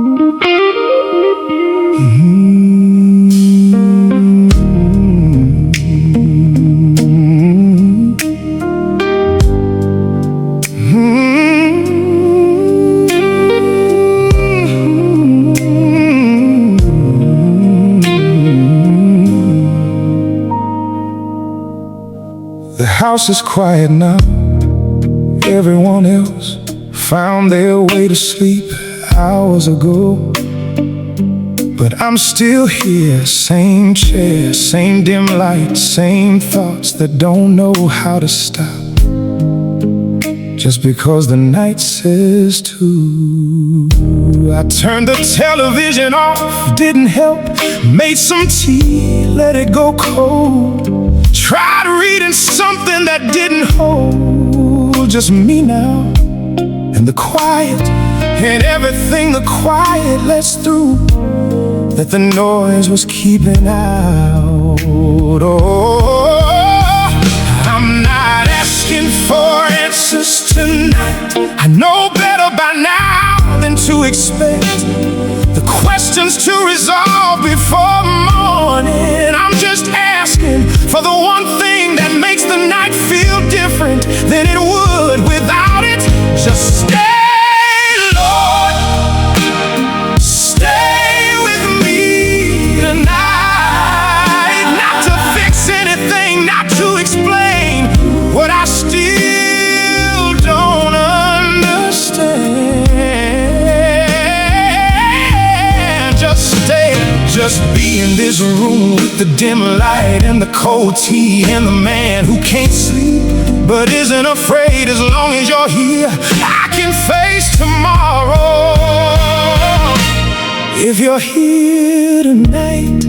The house is quiet now. Everyone else found their way to sleep hours ago. But I'm still here, same chair, same dim light, same thoughts that don't know how to stop. Just because the night says to. I turned the television off, didn't help. Made some tea, let it go cold. Tried reading something that didn't hold. Just me now, and the quiet, and everything the quiet lets through, that the noise was keeping out. Oh, I'm not asking for answers tonight. I know better by now than to expect the questions to resolve before morning. I'm just asking for the one thing that makes the night feel different than it would without it. Just stay, Lord, stay with me tonight. Not to fix anything, not to explain what I still don't understand. Just stay, just be in this room with the dim light and the cold tea and the man who can't sleep but isn't afraid. As long as you're here, I can face tomorrow. If you're here tonight,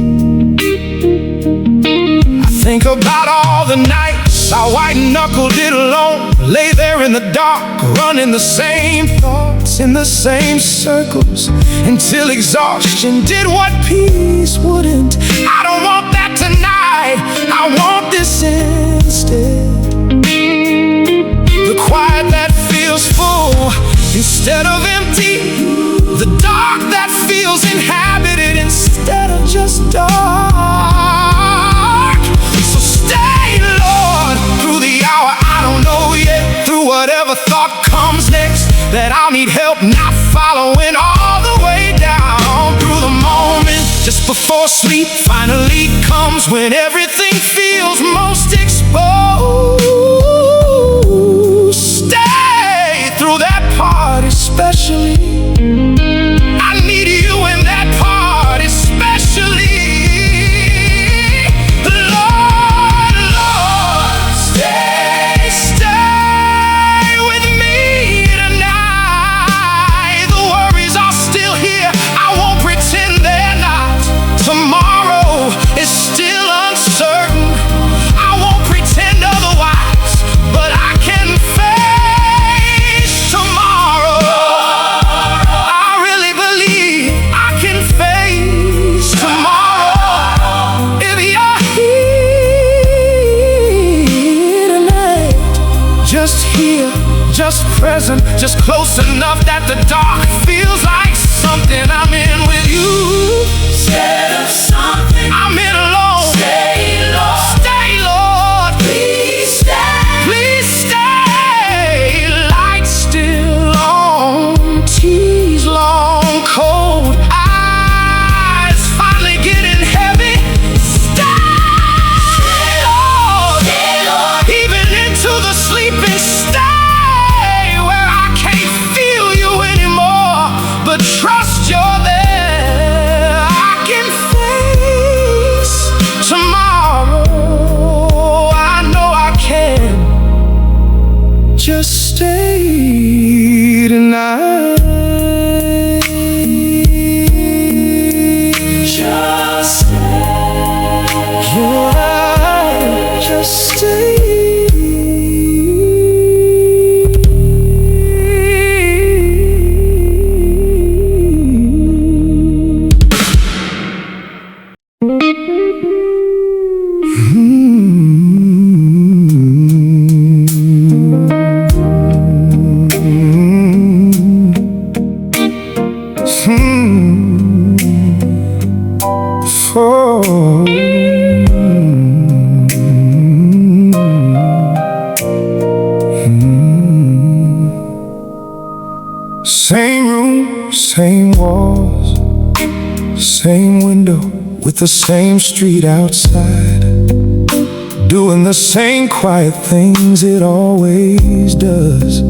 I think about all the nights I white-knuckled it alone, lay there in the dark, running the same thoughts in the same circles, until exhaustion did what peace wouldn't. I don't want that tonight, I want this instead. The quiet that feels full instead of empty, the dark that feels inhabited instead of just dark. So stay, Lord, through the hour I don't know yet, through whatever thought comes next, that I'll need help not following all the way down, through the moment just before sleep finally comes, when everything feels most exposed. Stay through that part especially. I need you in that part especially. Lord, Lord, stay with me tonight. The worries are still here, I won't pretend they're not. Tomorrow is still uncertain, I won't pretend otherwise, but I can face tomorrow. I really believe I can face tomorrow. If you're here tonight, just here, just present, just close enough that the dark feels like something I'm in with you. Instead of something I'm in alone. Stay, Lord. Stay, Lord. Please stay. Please stay. Light still on, tea's long cold, eyes finally getting heavy. Stay, Lord. Stay, Lord. Even into the sleeping, stay where I can't feel you anymore, but trust you're there. I can face Same room, same walls, same window with the same street outside, doing the same quiet things it always does.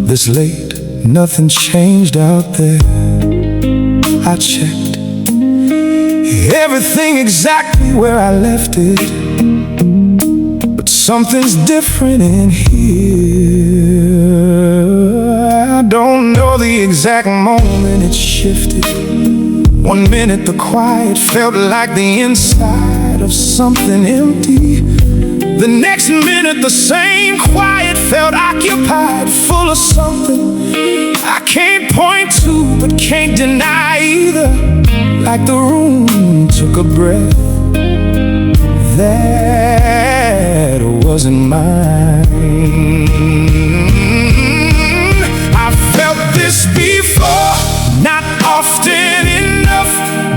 This late, nothing changed out there. I checked everything exactly where I left it, but something's different in here. I don't know the exact moment it shifted. One minute the quiet felt like the inside of something empty. The next minute the same quiet felt occupied, full of something I can't point to but can't deny either. Like the room took a breath that wasn't mine. I felt this before, not often enough,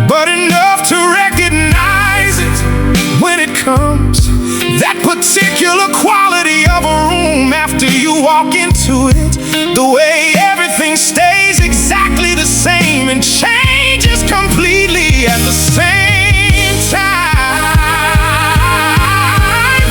but enough to recognize it when it comes. That particular quality of a room after you walk into it, the way everything stays exactly the same and changes completely at the same time.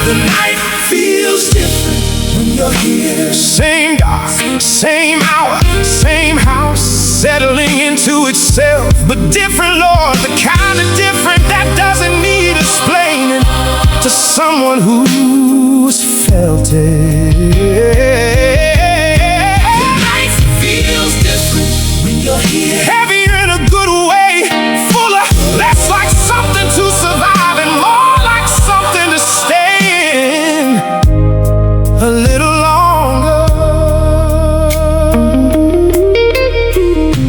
The night feels different when you're here. Same dark, same hour, same house, settling into itself, but different, Lord, the kind of different that doesn't need explaining to someone who's felt it. The night feels different when you're here. Heavier in a good way, fuller, less like something to survive and more like something to stay in a little longer.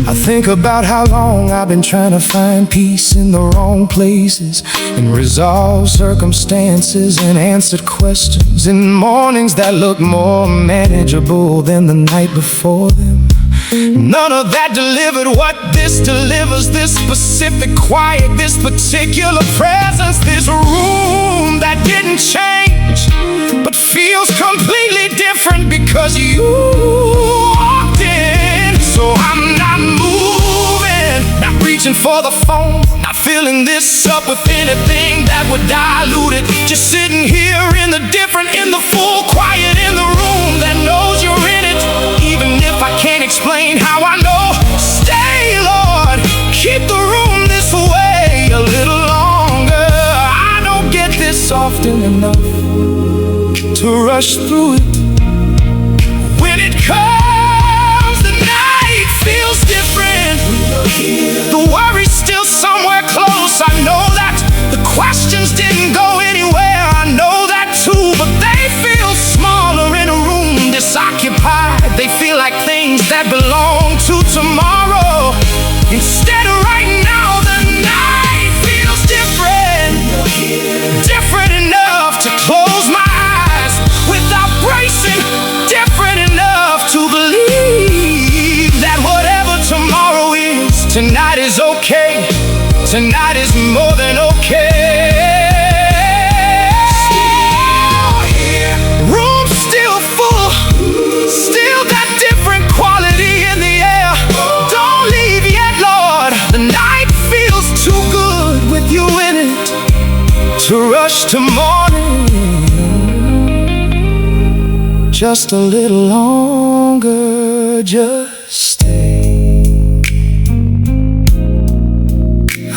I think about how long I've been trying to find peace in the wrong places, and resolve circumstances and answered questions in mornings that look more manageable than the night before them. None of that delivered what this delivers, this specific quiet, this particular presence, this room that didn't change but feels completely different because you walked in. So I'm not moving, not reaching for the phone, not filling this up with anything that would dilute it. Just sitting here in the different, in the full quiet, in the room that knows you're in it. Even if I can't explain how I know, stay, Lord, keep the room this way a little longer. I don't get this often enough to rush through it. When it comes, the night feels different. The worry's still somewhere close. I know that the questions didn't go anywhere. I know that too, but they feel smaller in a room disoccupied. They feel like things that belong to tomorrow instead of right now. The night feels different, different enough to close my eyes without bracing, different enough to believe that whatever tomorrow is, tonight is okay. Tonight is more than okay. Still here, room still full, still that different quality in the air. Don't leave yet, Lord. The night feels too good with you in it to rush to morning. Just a little longer, just stay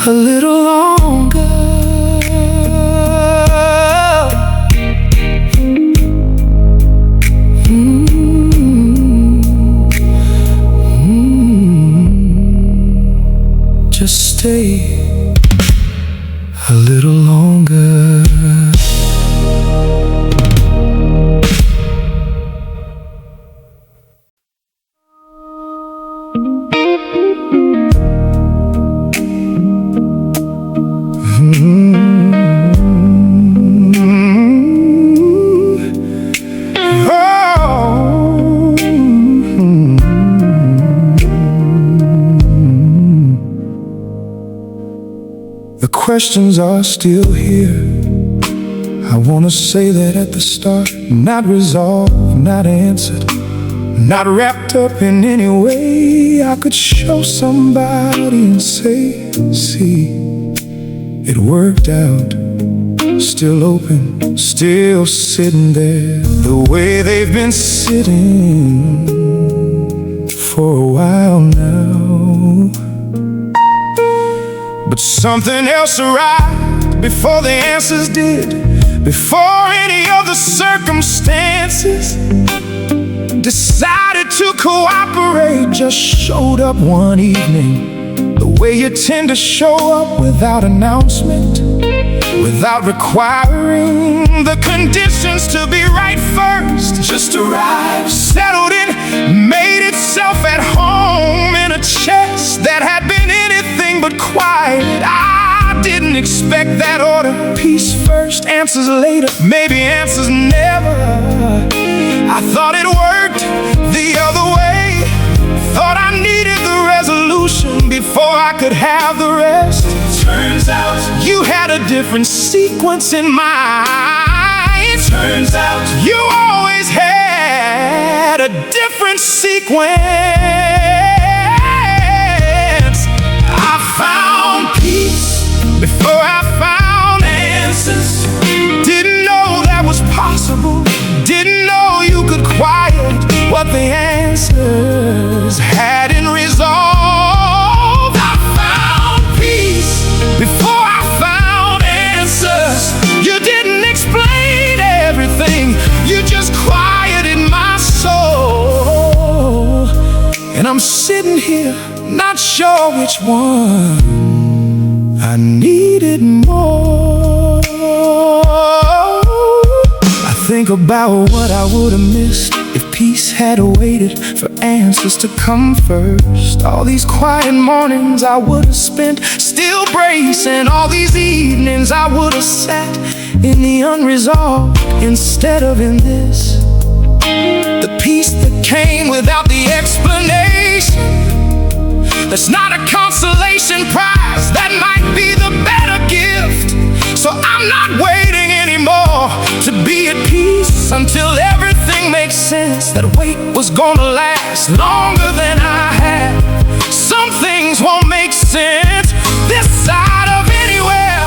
a little longer. Just stay a little longer. The questions are still here. I wanna say that at the start. Not resolved, not answered, not wrapped up in any way I could show somebody and say, see, it worked out. Still open, still sitting there, the way they've been sitting for a while now. But something else arrived before the answers did, before any of the circumstances decided to cooperate. Just showed up one evening, the way you tend to show up without announcement, without requiring the conditions to be right first. Just arrived, settled in, made itself at home in a chest that had been anything but quiet. I didn't expect that order. Peace first, answers later, maybe answers never. I thought it worked the other way. Thought I needed the resolution before I could have the rest. Turns out you had a different sequence in mind. Turns out you always had a different sequence. I found peace before I found answers. Didn't know that was possible. Didn't know you could quiet what the answers hadn't resolved. I found peace before I found answers. You didn't explain everything, you just quieted my soul. And I'm sitting here, not sure which one I needed more. I think about what I would have missed if peace had waited for answers to come first. All these quiet mornings I would have spent still bracing. All these evenings I would have sat in the unresolved instead of in this. The peace that came without the explanation, that's not a consolation prize, that might be the better gift. So I'm not waiting anymore to be at peace until everything makes sense. That wait was gonna last longer than I had. Some things won't make sense this side of anywhere,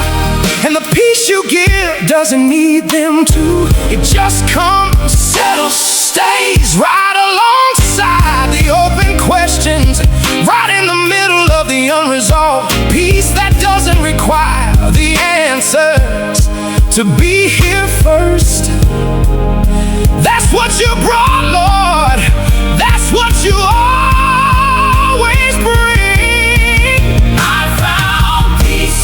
and the peace you give doesn't need them to. It just comes, settles, stays right alongside the open questions, right in the middle of the unresolved. Peace that doesn't require the answers to be here first. That's what you brought, Lord. That's what you always bring. I found peace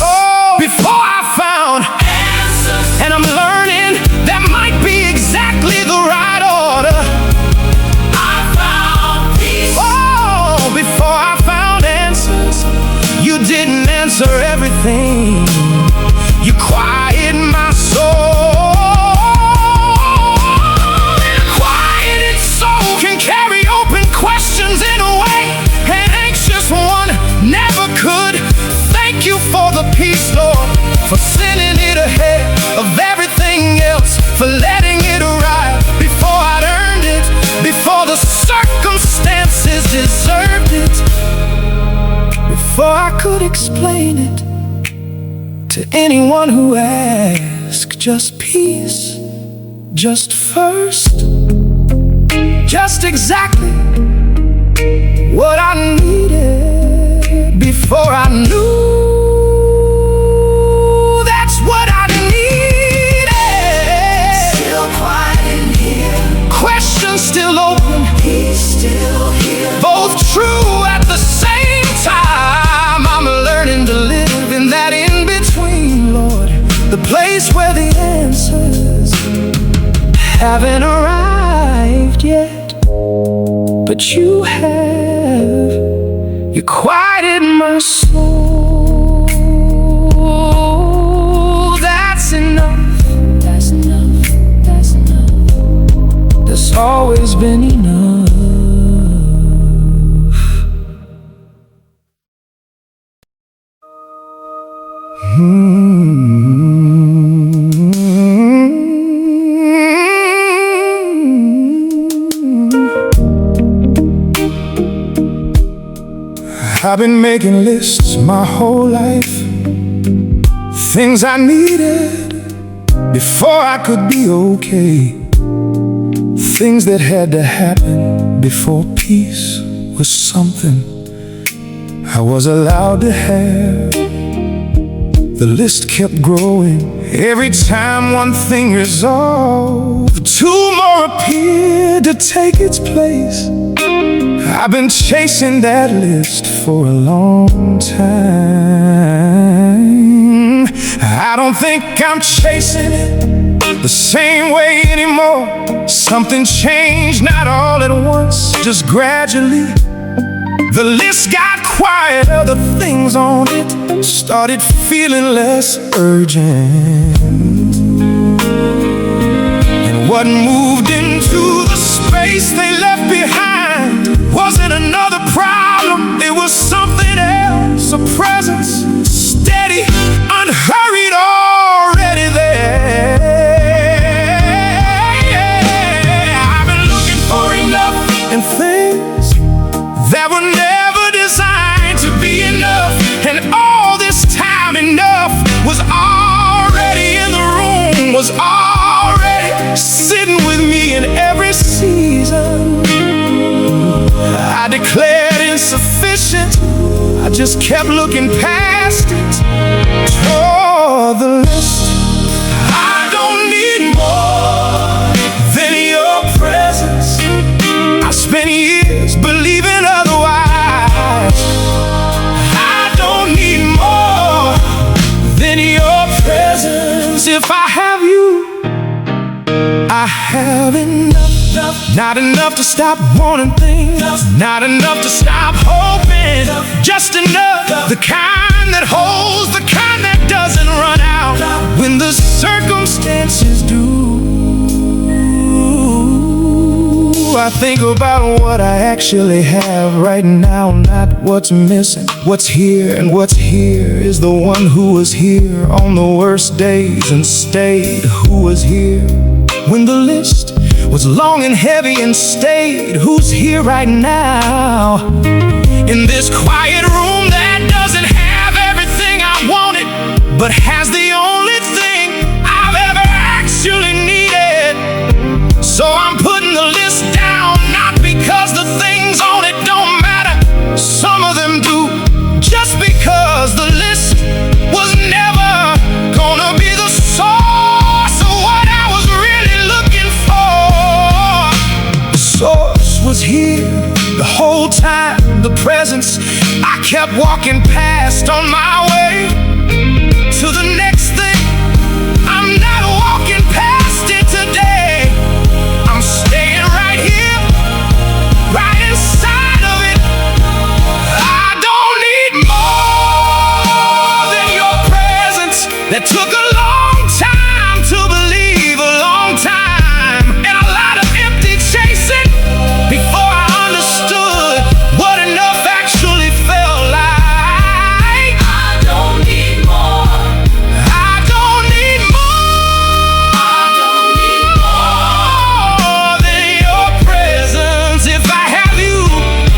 before I found answers, and I'm learning that might be exactly the right order. I found peace before I found answers. You didn't answer everything, you quiet my soul. And a quieted soul can carry open questions in a way an anxious one never could. Thank you for the peace, Lord, for sending it ahead of everything else, for letting it arrive before I'd earned it, before the circumstances deserved it, before I could explain it to anyone who asked. Just peace, just first, just exactly what I needed before I knew. That's what I needed. Still quiet in here, questions still open, peace still here, both true at the same time. I'm learning to live in that in-between, Lord, the place where the answers haven't arrived yet, but you have. You quieted my soul. That's enough. That's enough. That's enough. There's always been enough. I've been making lists my whole life, things I needed before I could be okay, things that had to happen before peace was something I was allowed to have. The list kept growing. Every time one thing resolved, two more appeared to take its place. I've been chasing that list for a long time. I don't think I'm chasing it the same way anymore. Something changed, not all at once, just gradually. The list got quieter, the things on it started feeling less urgent. And what moved into the space they left behind wasn't another problem, it was something else, a presence, steady, unhurried, already there. I've been looking for enough in things that were never designed to be enough. And all this time enough was already in the room, was already sitting with me in every season. I declared insufficient, I just kept looking past it, toward the list. I don't need more than your presence. I spent years believing otherwise. I don't need more than your presence. If I have you, I have enough. Not enough to stop wanting things, not enough to stop hoping, just enough. The kind that holds, the kind that doesn't run out when the circumstances do. I think about what I actually have right now, not what's missing. What's here, and what's here is the one who was here on the worst days and stayed, who was here when the list was long and heavy and stayed, who's here right now in this quiet room that doesn't have everything I wanted, but has the only thing I've ever actually needed. So I'm putting the list down, not because the things on it don't matter, some of them do, just because the list was never gonna be the source of what I was really looking for. The source was here the whole time, the presence I kept walking past on my way to the next thing. I'm not walking past it today, I'm staying right here, right inside of it. I don't need more than your presence. That took a long time to believe, a long time, and a lot of empty chasing before I understood what enough actually felt like. I don't need more. I don't need more. I don't need more than your presence. If I have you,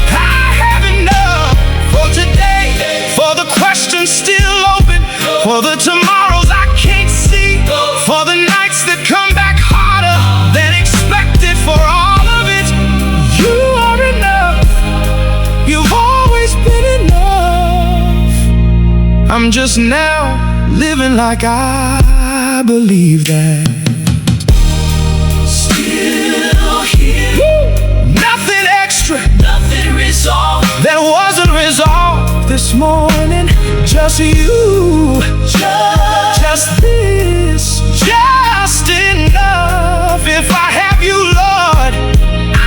I have enough for today, for the questions still open, for the tomorrows I can't see, for the nights that come back harder than expected. For all of it, you are enough. You've always been enough. I'm just now living like I believe that. Still here, nothing extra, nothing resolved that wasn't resolved this morning. Just you, just this, just enough. If I have you, Lord, I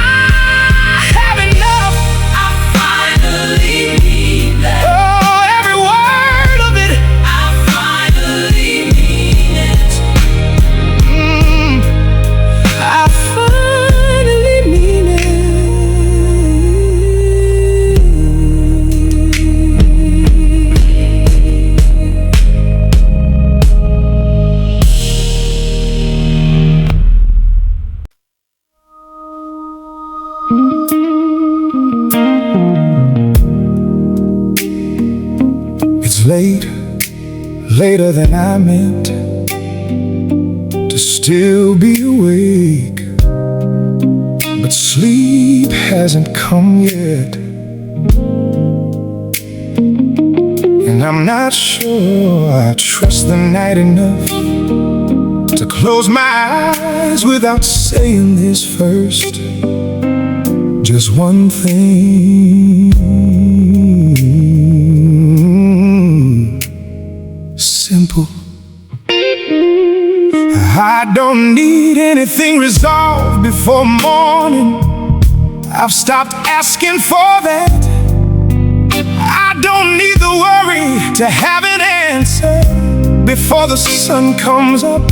have enough. I finally mean that. Oh, every word of it, I finally mean it. I finally mean it. was late, later than I meant to still be awake, but sleep hasn't come yet. And I'm not sure I trust the night enough to close my eyes without saying this first. Just one thing, simple. I don't need anything resolved before morning. I've stopped asking for that. I don't need the worry to have an answer before the sun comes up.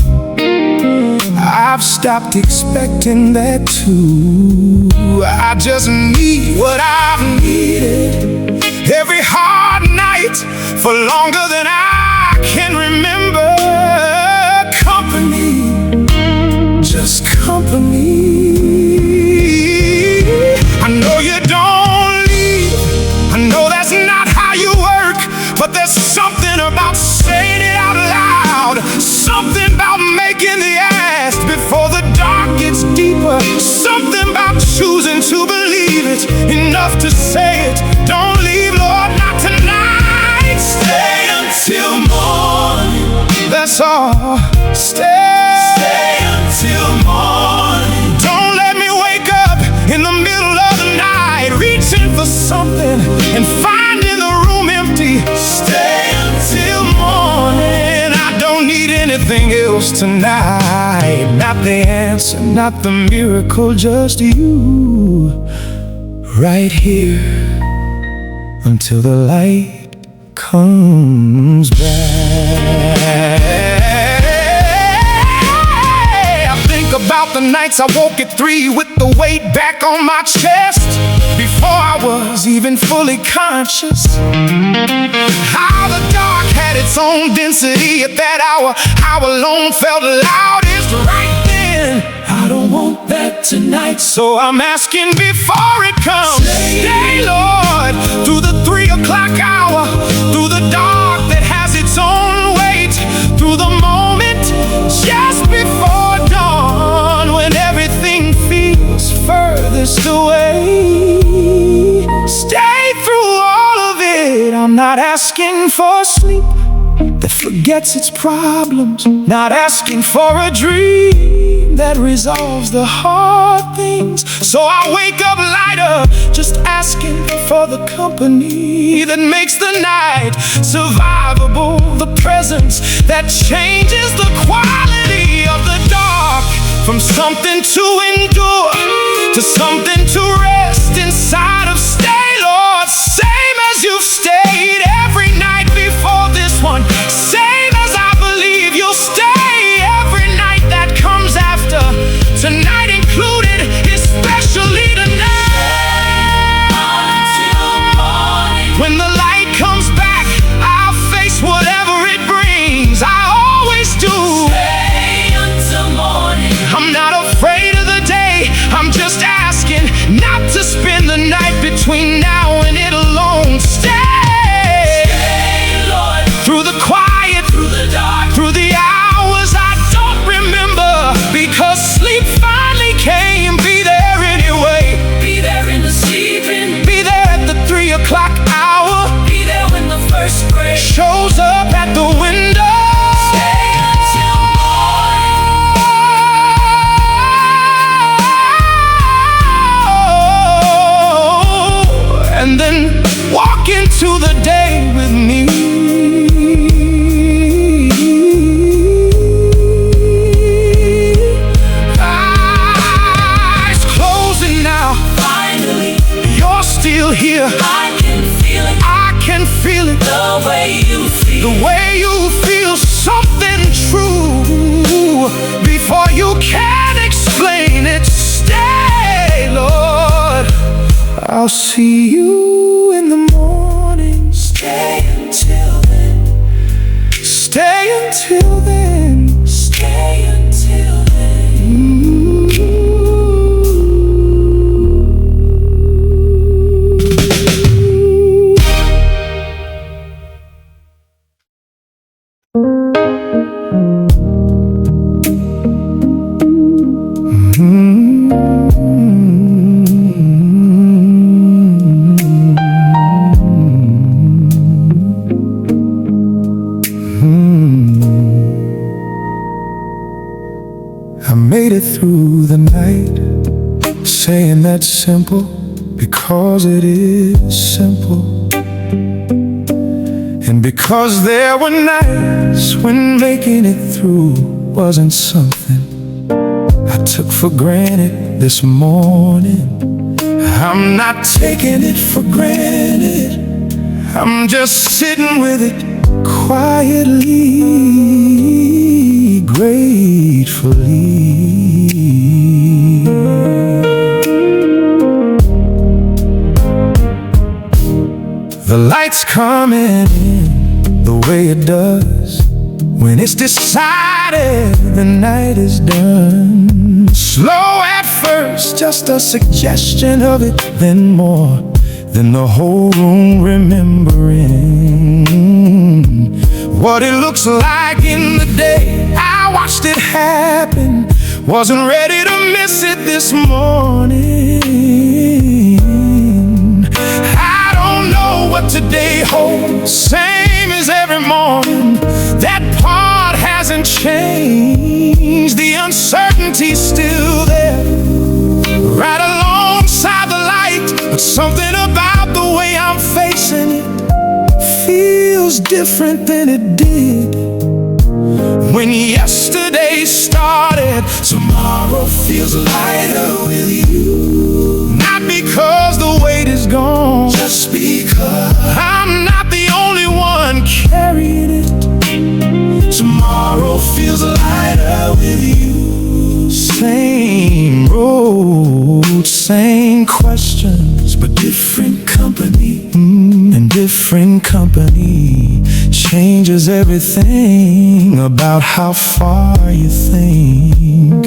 I've stopped expecting that too. I just need what I've needed every hard night for longer than I can remember. Company, just company. I know you don't leave, I know that's not how you work, but there's something about saying it out loud, something about making the ask before the dark gets deeper, something about choosing to believe it enough to say it. Don't leave, Lord, not tonight. Stay until morning, that's all. Stay until morning. Don't let me wake up in the middle of the night reaching for something and finding the room empty. Stay until morning. I don't need anything else tonight. Not the answer, not the miracle, just you right here until the light comes back. About the nights I woke at 3 with the weight back on my chest before I was even fully conscious. How the dark had its own density at that hour, how alone felt loudest right then. I don't want that tonight, so I'm asking before it comes. Stay, Lord, through the 3 o'clock hour, through the dark that has its own weight, through the moment just before dawn when everything feels furthest away. Stay through all of it. I'm not asking for sleep that forgets its problems, not asking for a dream that resolves the hard things. So I wake up lighter, just asking for the company that makes the night survivable, the presence that changes the quality of the dark, from something to endure to something to rest inside of. Stay, Lord, same as you've stayed every night before this one, same as I believe you'll stay every night that comes after, tonight included, especially tonight. When the light comes back, I'll face whatever it brings. I always do. Stay until morning. I'm not afraid of the day, I'm just asking not to spend the night between now and it alone. Stay, Lord, through the quiet, through the dark, through the hours I don't remember, because sleep finally came. Be there anyway, be there in the sleeping, be there at the 3 o'clock hour, be there when the first break shows up at the window. Stay until morning, and then walk into the day with me. Eyes closing now, finally you're still here. I can feel it, I can feel it, the way you feel, the way you feel something true before you can explain it. Stay, Lord, I'll see you in the morning. Stay until then. Stay until then. Stay until then. made it through the night, saying that's simple because it is simple. And because there were nights when making it through wasn't something I took for granted this morning, I'm not taking it for granted. I'm just sitting with it quietly, gratefully. The light's coming in the way it does when it's decided the night is done. Slow at first, just a suggestion of it, then more, then the whole room remembering what it looks like in the day. I watched it happen, wasn't ready to miss it this morning. I don't know what today holds, same as every morning. That part hasn't changed, the uncertainty's still there, right alongside the light. But something about the way I'm facing it feels different than it did when yesterday started. Tomorrow feels lighter with you, not because the weight is gone, just because I'm not the only one carrying it. Tomorrow feels lighter with you. Same road, same questions, but different company. And different company changes everything about how far you think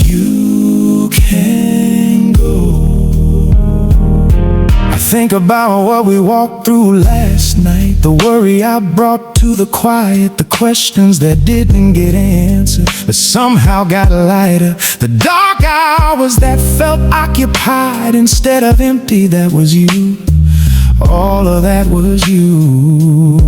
you can go. I think about what we walked through last night, the worry I brought to the quiet, the questions that didn't get answered but somehow got lighter, the dark hours that felt occupied instead of empty. That was you, all of that was you.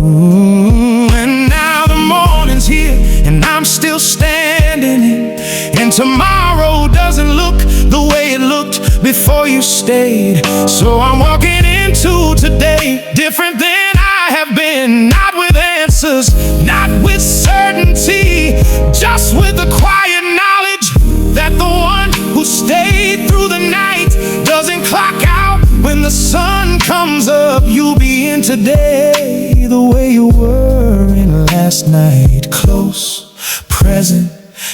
And now the morning's here and I'm still standing in, and tomorrow doesn't look the way it looked before you stayed. So I'm walking into today different than I have been, not with answers, not with certainty, just with the quiet knowledge that the one who stayed through the night doesn't clock out when the sun comes up. You'll be in today the way you were in last night, close, present,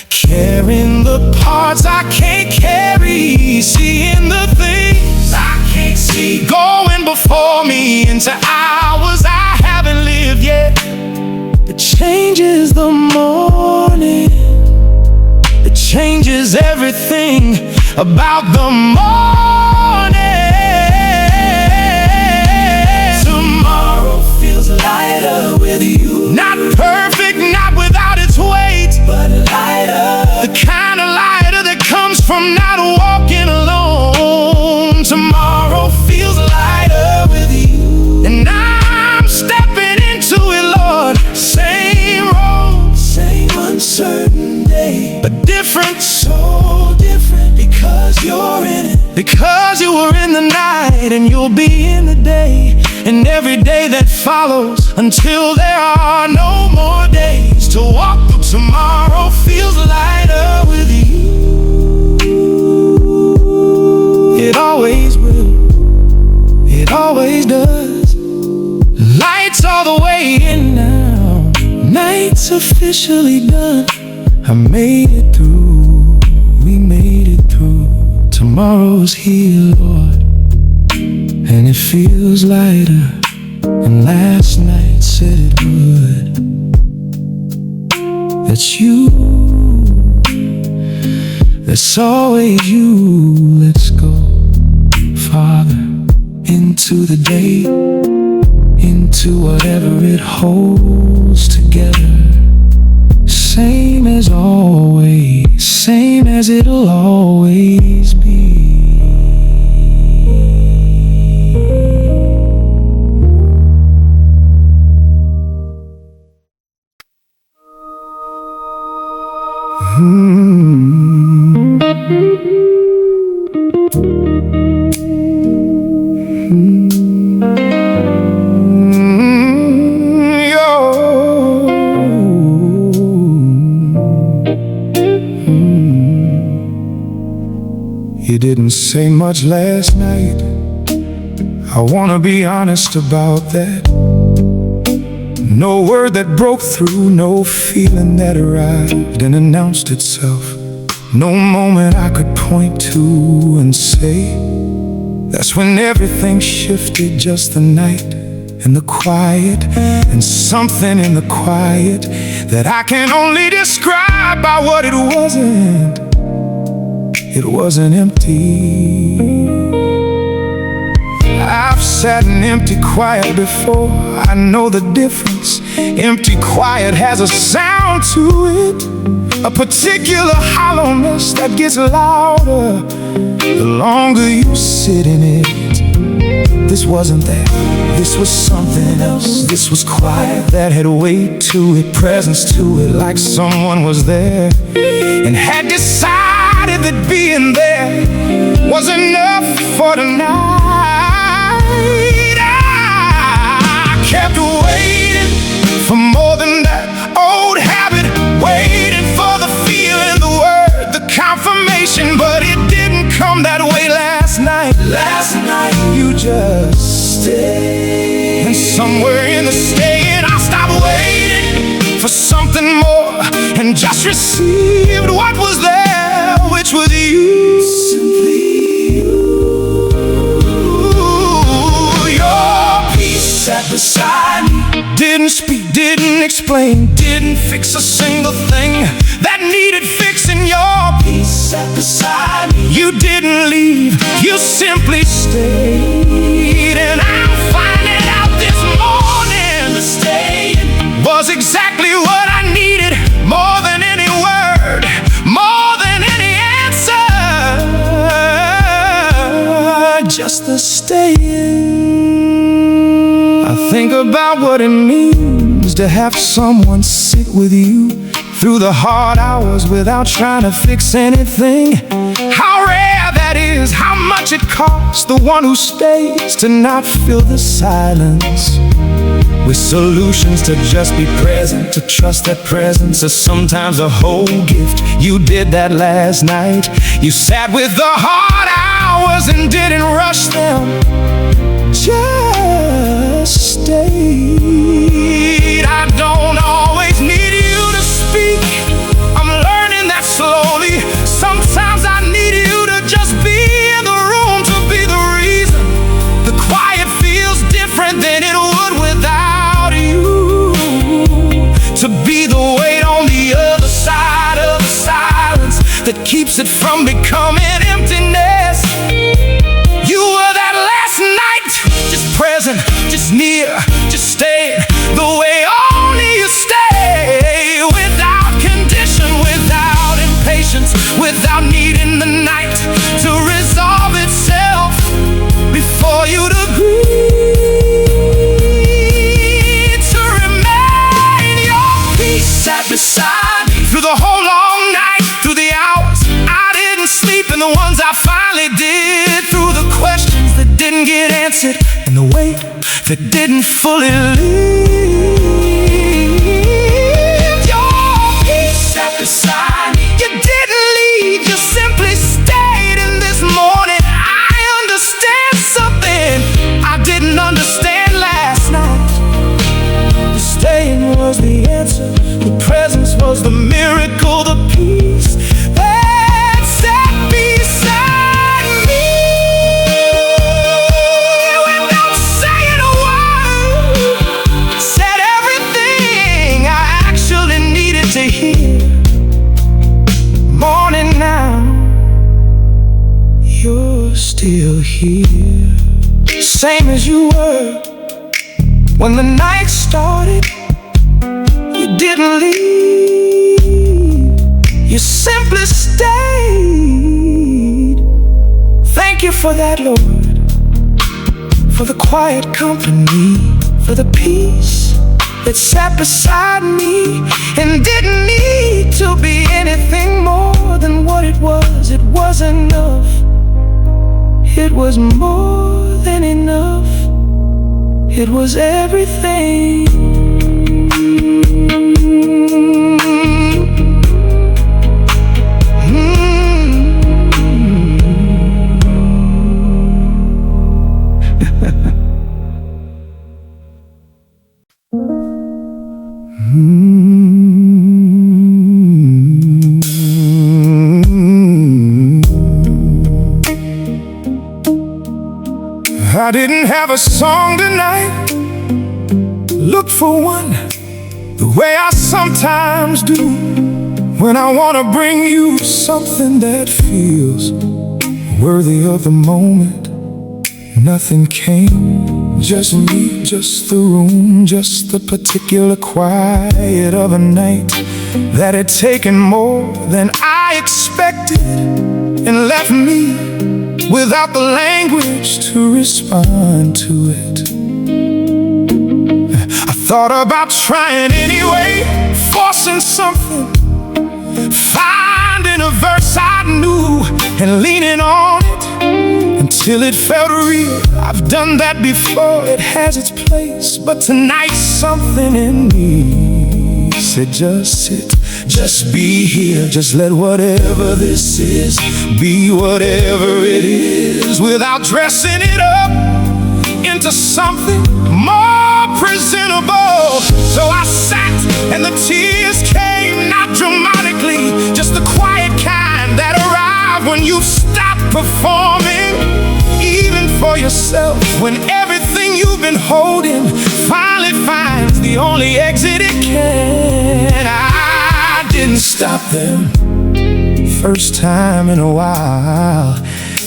carrying the parts I can't carry, seeing the things I can't see, going before me into hours I haven't lived yet. It changes the morning, it changes everything about the morning. Tomorrow feels lighter with you, not perfect, not without its weight, but lighter, the kind of lighter that comes from not walking alone. Tomorrow feels lighter with you, and I'm stepping into it, Lord. Same road, same uncertain day, but different, so different because you're in it, because you were in the night and you'll be in the day, and every day that follows until there are no more days to walk through. Tomorrow feels lighter with you. It always will, it always does. Lights all the way in now, night's officially done. I made it through, we made it through. Tomorrow's here, Lord, and it feels lighter, and last night said it would. That's you, that's always you. Let's go, Father, into the day, into whatever it holds together. Same as always, same as it'll always be. say much last night. I wanna be honest about that. No word that broke through, no feeling that arrived and announced itself. No moment I could point to and say, that's when everything shifted. Just the night and the quiet, and something in the quiet that I can only describe by what it wasn't. It wasn't empty. I've sat in empty quiet before. I know the difference. Empty quiet has a sound to it, a particular hollowness that gets louder the longer you sit in it. This wasn't that. This was something else. This was quiet that had weight to it, presence to it, like someone was there and had decided that being there was enough for tonight. I kept waiting for more than that old habit, waiting for the feeling, the word, the confirmation, but it didn't come that way last night. Last night you just stayed, and somewhere in the staying I stopped waiting for something more and just received what was there, which was you. Simply you. Your peace sat beside me, didn't speak, didn't explain, didn't fix a single thing that needed fixing. Your peace sat beside me. You didn't leave, you simply stayed, and I'm finding out this morning the staying was exactly what I needed, more than any word, more than any answer, just the staying. I think about what it means to have someone sit with you through the hard hours without trying to fix anything. How rare that is, how much it costs the one who stays to not fill the silence with solutions, to just be present, to trust that presence is sometimes a whole gift. You did that last night. You sat with the hard hours and didn't rush them, just stayed. I don't always need you to speak, I'm learning that slowly. Sometimes I need you to just be in the room, to be the reason the quiet feels different than it would without you, to be the weight on the other side of the silence that keeps it from becoming emptiness. You were that last night, just present, just near, just staying the way only you stay, without condition, without impatience, without needing the night to resolve itself before you'd agree to remain. Your peace sat beside me through the whole long night, through the hours I didn't sleep and the ones I finally did, through the questions that didn't get answered and the weight that didn't fully lift. Your peace sat beside me. You didn't leave, you simply stayed. And this morning I understand something I didn't understand last night. The staying was the answer, the presence was the miracle, the peace that sat beside me. Without saying a word, said everything I actually needed to hear. Morning now, you're still here, same as you were when the night started. You didn't leave, you simply stayed. Thank you for that, Lord, for the quiet company, for the peace that sat beside me and didn't need to be anything more than what it was. It was enough, it was more than enough, it was everything. I didn't have a song tonight, looked for one, the way I sometimes do, when I want to bring you something that feels worthy of the moment. Nothing came, just me, just the room, just the particular quiet of a night that had taken more than I expected and left me without the language to respond to it. I thought about trying anyway, forcing something, finding a verse I knew and leaning on it until it felt real. I've done that before, it has its place, but tonight something in me said just sit, just be here, just let whatever this is be whatever it is, without dressing it up into something more presentable. So I sat and the tears came, not dramatically, just the quiet kind that arrive when you stop performing, even for yourself, when everything you've been holding finally finds the only exit it can. I didn't stop them, first time in a while.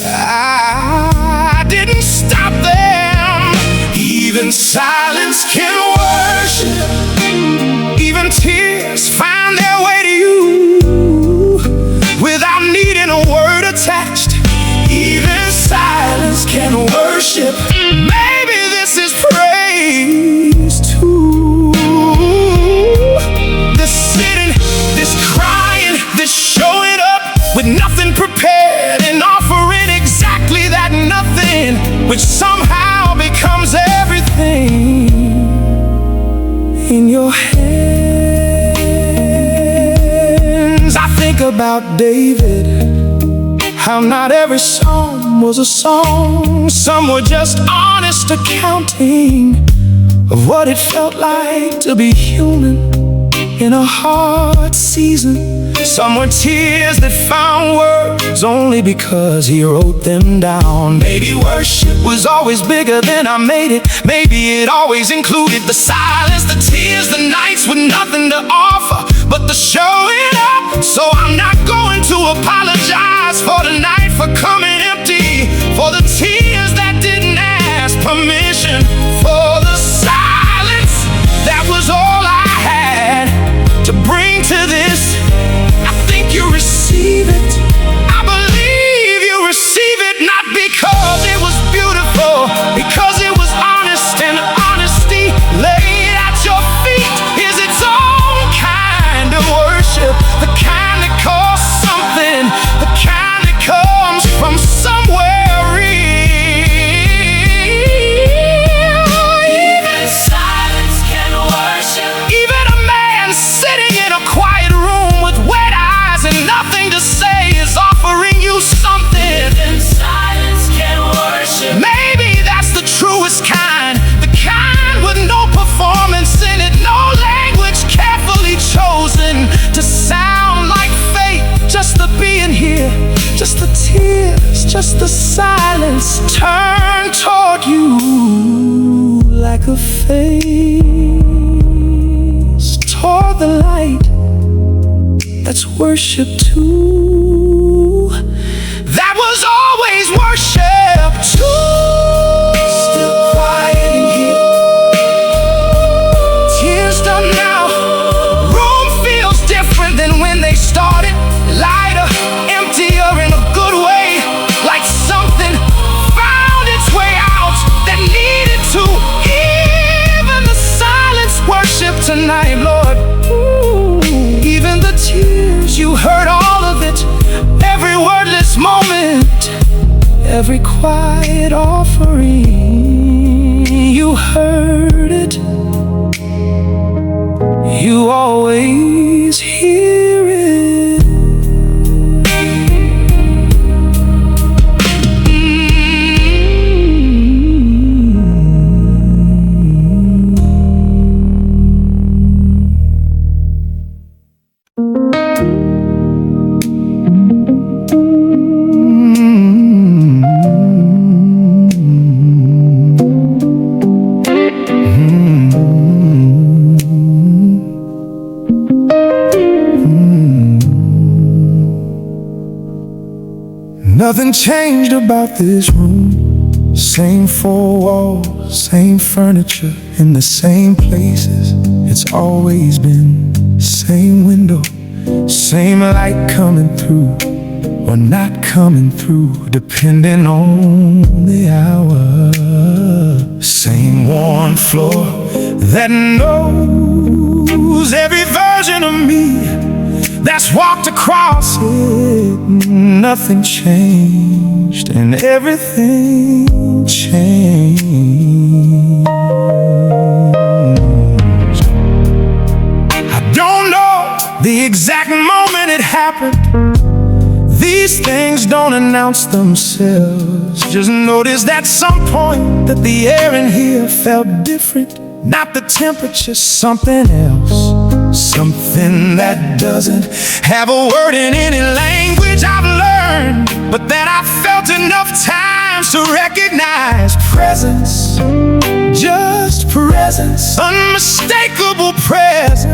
I didn't stop them. Even silence can worship, even tears find their way to you without needing a word attached. Even silence can worship. Maybe this is praise too. This sitting, this crying, this showing up with nothing prepared and offering exactly that nothing, which somehow becomes everything in your hands. I think about David, how not every song was a song. Some were just honest accounting of what it felt like to be human in a hard season. Some were tears that found words only because he wrote them down. Maybe worship was always bigger than I made it. Maybe it always included the silence, the tears, the nights with nothing to offer but the showing up. So I'm not going to apologize for the night, for coming empty, for the tears that didn't ask permission, for the silence that was all I had to bring to this. I think you receive it. I believe you receive it, not because it was beautiful, because it was honest, and honesty laid at your feet is its own kind of worship. The kind that costs something, the kind that comes from somewhere real. Even silence can worship. Even a man sitting in a quiet room with wet eyes and nothing to say is offering you something. Even silence can worship. Maybe that's the truest kind, the kind with no performance in it, no language carefully chosen to sound like faith. Just the being here, just the tears, just the silence turn toward you like a face toward the light. That's worship too. That was always worship too. Still quiet in here, tears done now. Room feels different than when they started. Lighter, emptier in a good way, like something found its way out that needed to. Even the silence worship tonight, Lord. Ooh, even the tears, you heard all of it. Every wordless moment, every quiet offering, you heard it. You always hear it. Nothing changed about this room. Same four walls, same furniture in the same places it's always been. Same window, same light coming through or not coming through, depending on the hour. Same worn floor that knows every version of me that's walked across it. Nothing changed and everything changed. I don't know the exact moment it happened. These things don't announce themselves. Just notice at some point that the air in here felt different. Not the temperature, something else. Something that doesn't have a word in any language I've learned, but that I felt enough times to recognize presence. Just presence, unmistakable presence.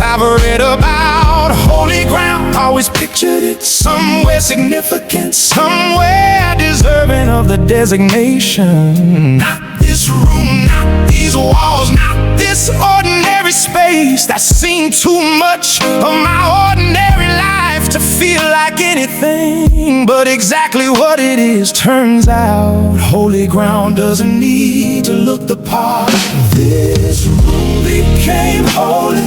I've read about holy ground, always pictured it somewhere significant, somewhere deserving of the designation. Not this room, not these walls, not this ordinary space that's seen too much of my ordinary life to feel like anything but exactly what it is. Turns out holy ground doesn't need to look the part. This room became holy,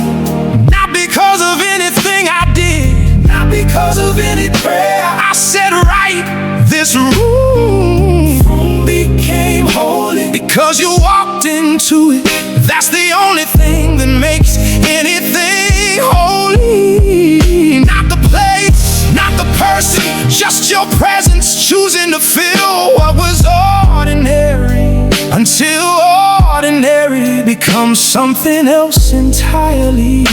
not because of anything I did, not because of any prayer I said right. This room became holy because you walked into it. That's the only thing that makes anything holy. Not the place, not the person, just your presence choosing to fill what was ordinary, until ordinary becomes something else entirely.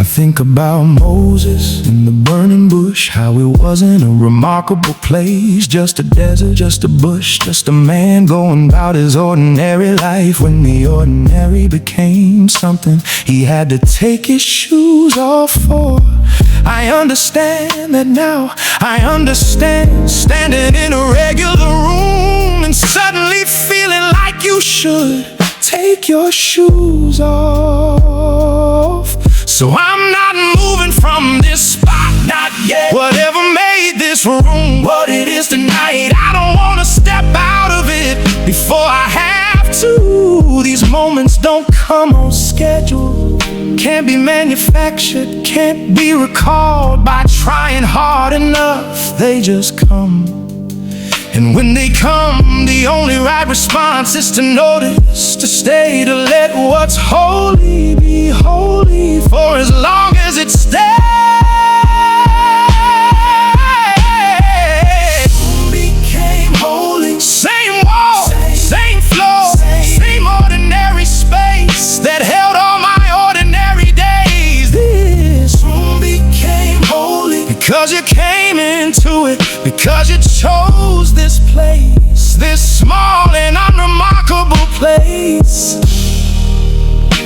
I think about Moses in the burning bush, how it wasn't a remarkable place, just a desert, just a bush, just a man going about his ordinary life. When the ordinary became something he had to take his shoes off for. I understand that now. I understand standing in a regular room and suddenly feeling like you should take your shoes off. So I'm not moving from this spot, not yet. Whatever made this room what it is tonight, I don't wanna step out of it before I have to. These moments don't come on schedule, can't be manufactured, can't be recalled by trying hard enough. They just come. And when they come, the only right response is to notice, to stay, to let what's holy be holy for as long as it stays. Became holy. Same wall, same floor, same ordinary space that held all my ordinary days. This room became holy because you came into it, because you chose this place, this small and unremarkable place.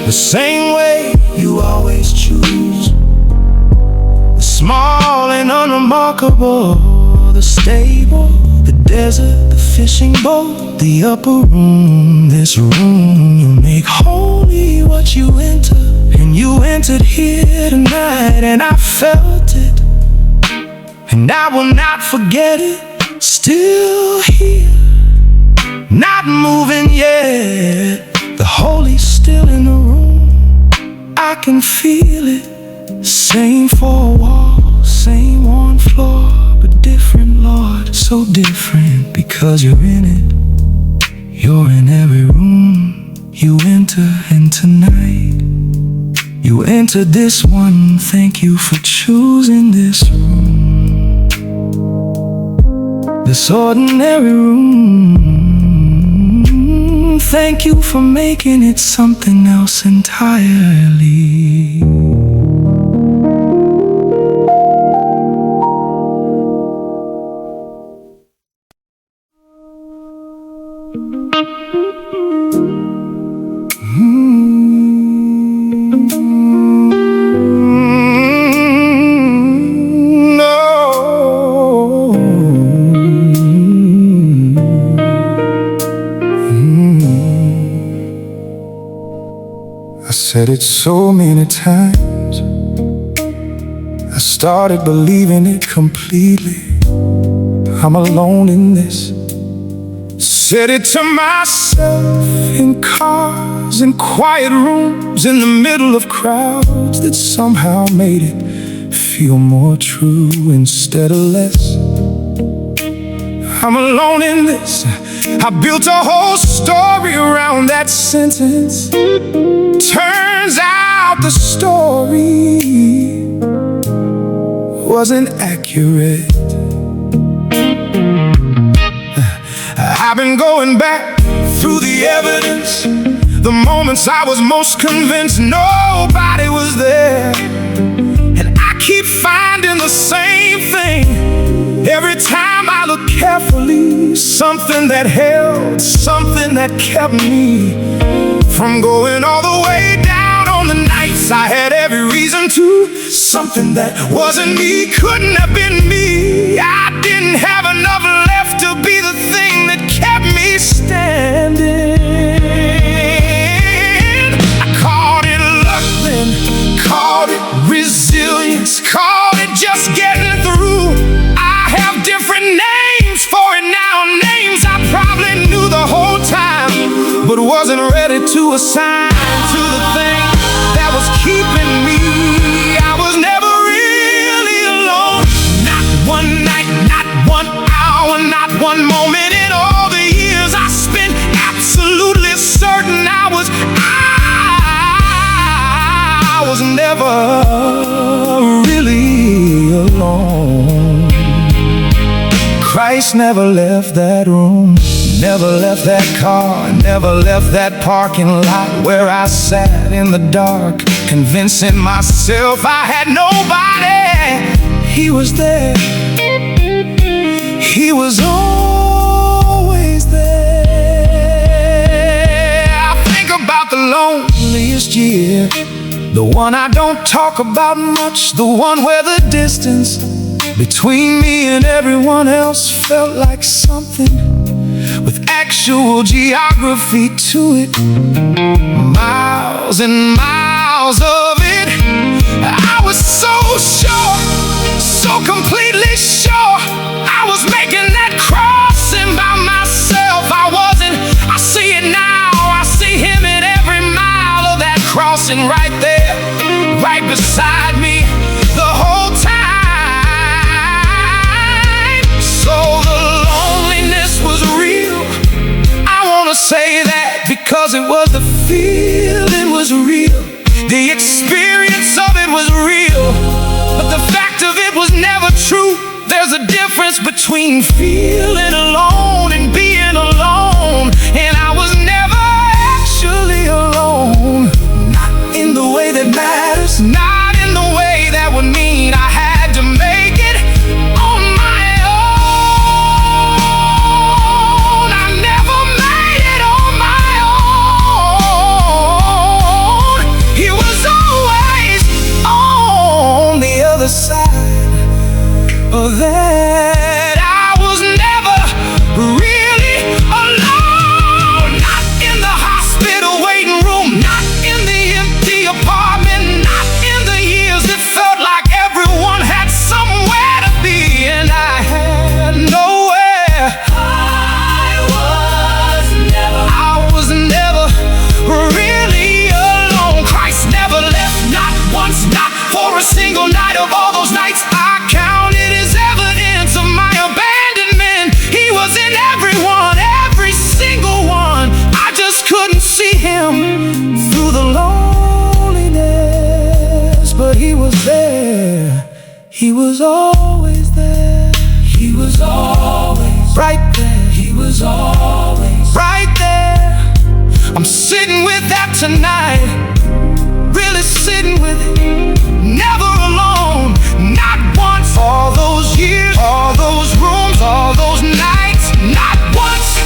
The same way you always choose, the small and unremarkable, the stable, the desert, the fishing boat, the upper room. This room you make holy what you enter, and you entered here tonight, and I felt it, and I will not forget it. Still here, not moving yet. The holy's still in the room, I can feel it. Same four walls, same worn floor, but different, Lord, so different. Because you're in it, you're in every room you enter. And tonight, you entered this one. Thank you for choosing this room, this ordinary room. Thank you for making it something else entirely. I said it so many times, I started believing it completely. I'm alone in this. Said it to myself in cars, in quiet rooms, in the middle of crowds that somehow made it feel more true instead of less. I'm alone in this. I built a whole story around that sentence. Turns out the story wasn't accurate. I've been going back through the evidence, the moments I was most convinced nobody was there. And I keep finding the same thing every time I look carefully. Something that held, something that kept me from going all the way down on the nights I had every reason to. Something that wasn't me, couldn't have been me. I didn't have enough left to be the thing that kept me standing. I called it luck then, called it resilience, called it just getting through. I have different names for it now, names I probably knew the whole time, but wasn't ready to assign to the thing that was keeping me. I was never really alone. Not one night, not 1 hour, not one moment in all the years I spent. Absolutely certain I was never really alone. Christ never left that room, never left that car, never left that parking lot where I sat in the dark, convincing myself I had nobody. He was there. He was always there. I think about the loneliest year, the one I don't talk about much, the one where the distance between me and everyone else felt like something with actual geography to it. Miles and miles of it. I was so sure, so completely sure I was making that crossing by myself. I wasn't. I see it now. I see him in every mile of that crossing right there, right beside me the whole time. So the loneliness was real. I wanna say that because it was the feeling was real. The experience of it was real, but the fact of it was never true. There's a difference between feeling alone and being alone, and I was never actually alone. Not in the way that matters, not in the way that would mean I had to make it on my own. I never made it on my own. He was always on the other side of that. I was never really alone. Not in the hospital waiting room, not in the empty apartment, not in the years it felt like everyone had somewhere to be and I had nowhere. I was never really alone. Christ never left, not once, not for a single night of all those nights I counted as evidence of my abandonment. He was in everyone, every single one. I just couldn't see him through the loneliness, but he was there. He was always there. He was always right there. He was always right there. I'm sitting with that tonight, really sitting with it. Never alone, not once. All those years, all those rooms, all those nights, not once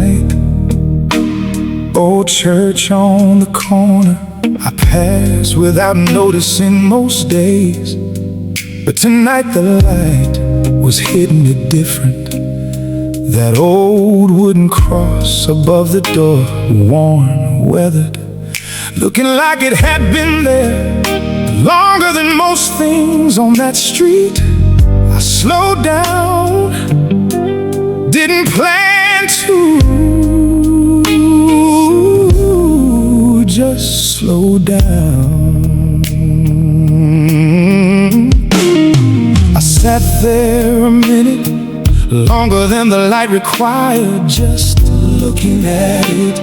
night. Old church on the corner, I pass without noticing most days. But tonight the light was hitting it different. That old wooden cross above the door, worn, weathered, looking like it had been there longer than most things on that street. I slowed down, didn't plan to, just slow down. I sat there a minute, longer than the light required, just looking at it,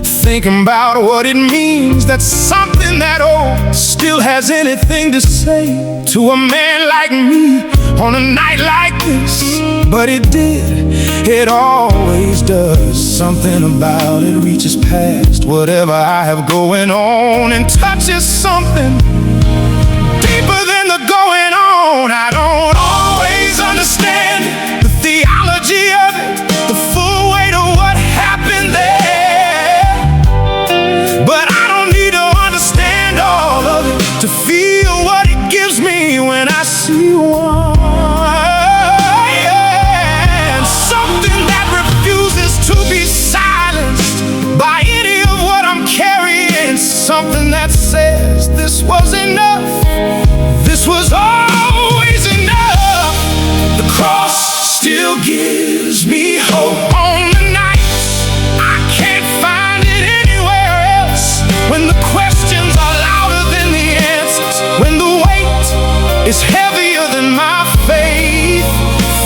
thinking about what it means that something that old still has anything to say to a man like me on a night like this. But it did, it always does. Something about it reaches past whatever I have going on and touches something deeper than the going on. I don't always understand the theology of it, the full weight of what happened there, but I don't need to understand all of it to feel what it gives me when I see one. And something that refuses to be silenced by any of what I'm carrying. Something that says this was enough, this was always enough. The cross still gives me hope on the nights I can't find it anywhere else, when the questions are louder than the answers, when the weight is heavier than my faith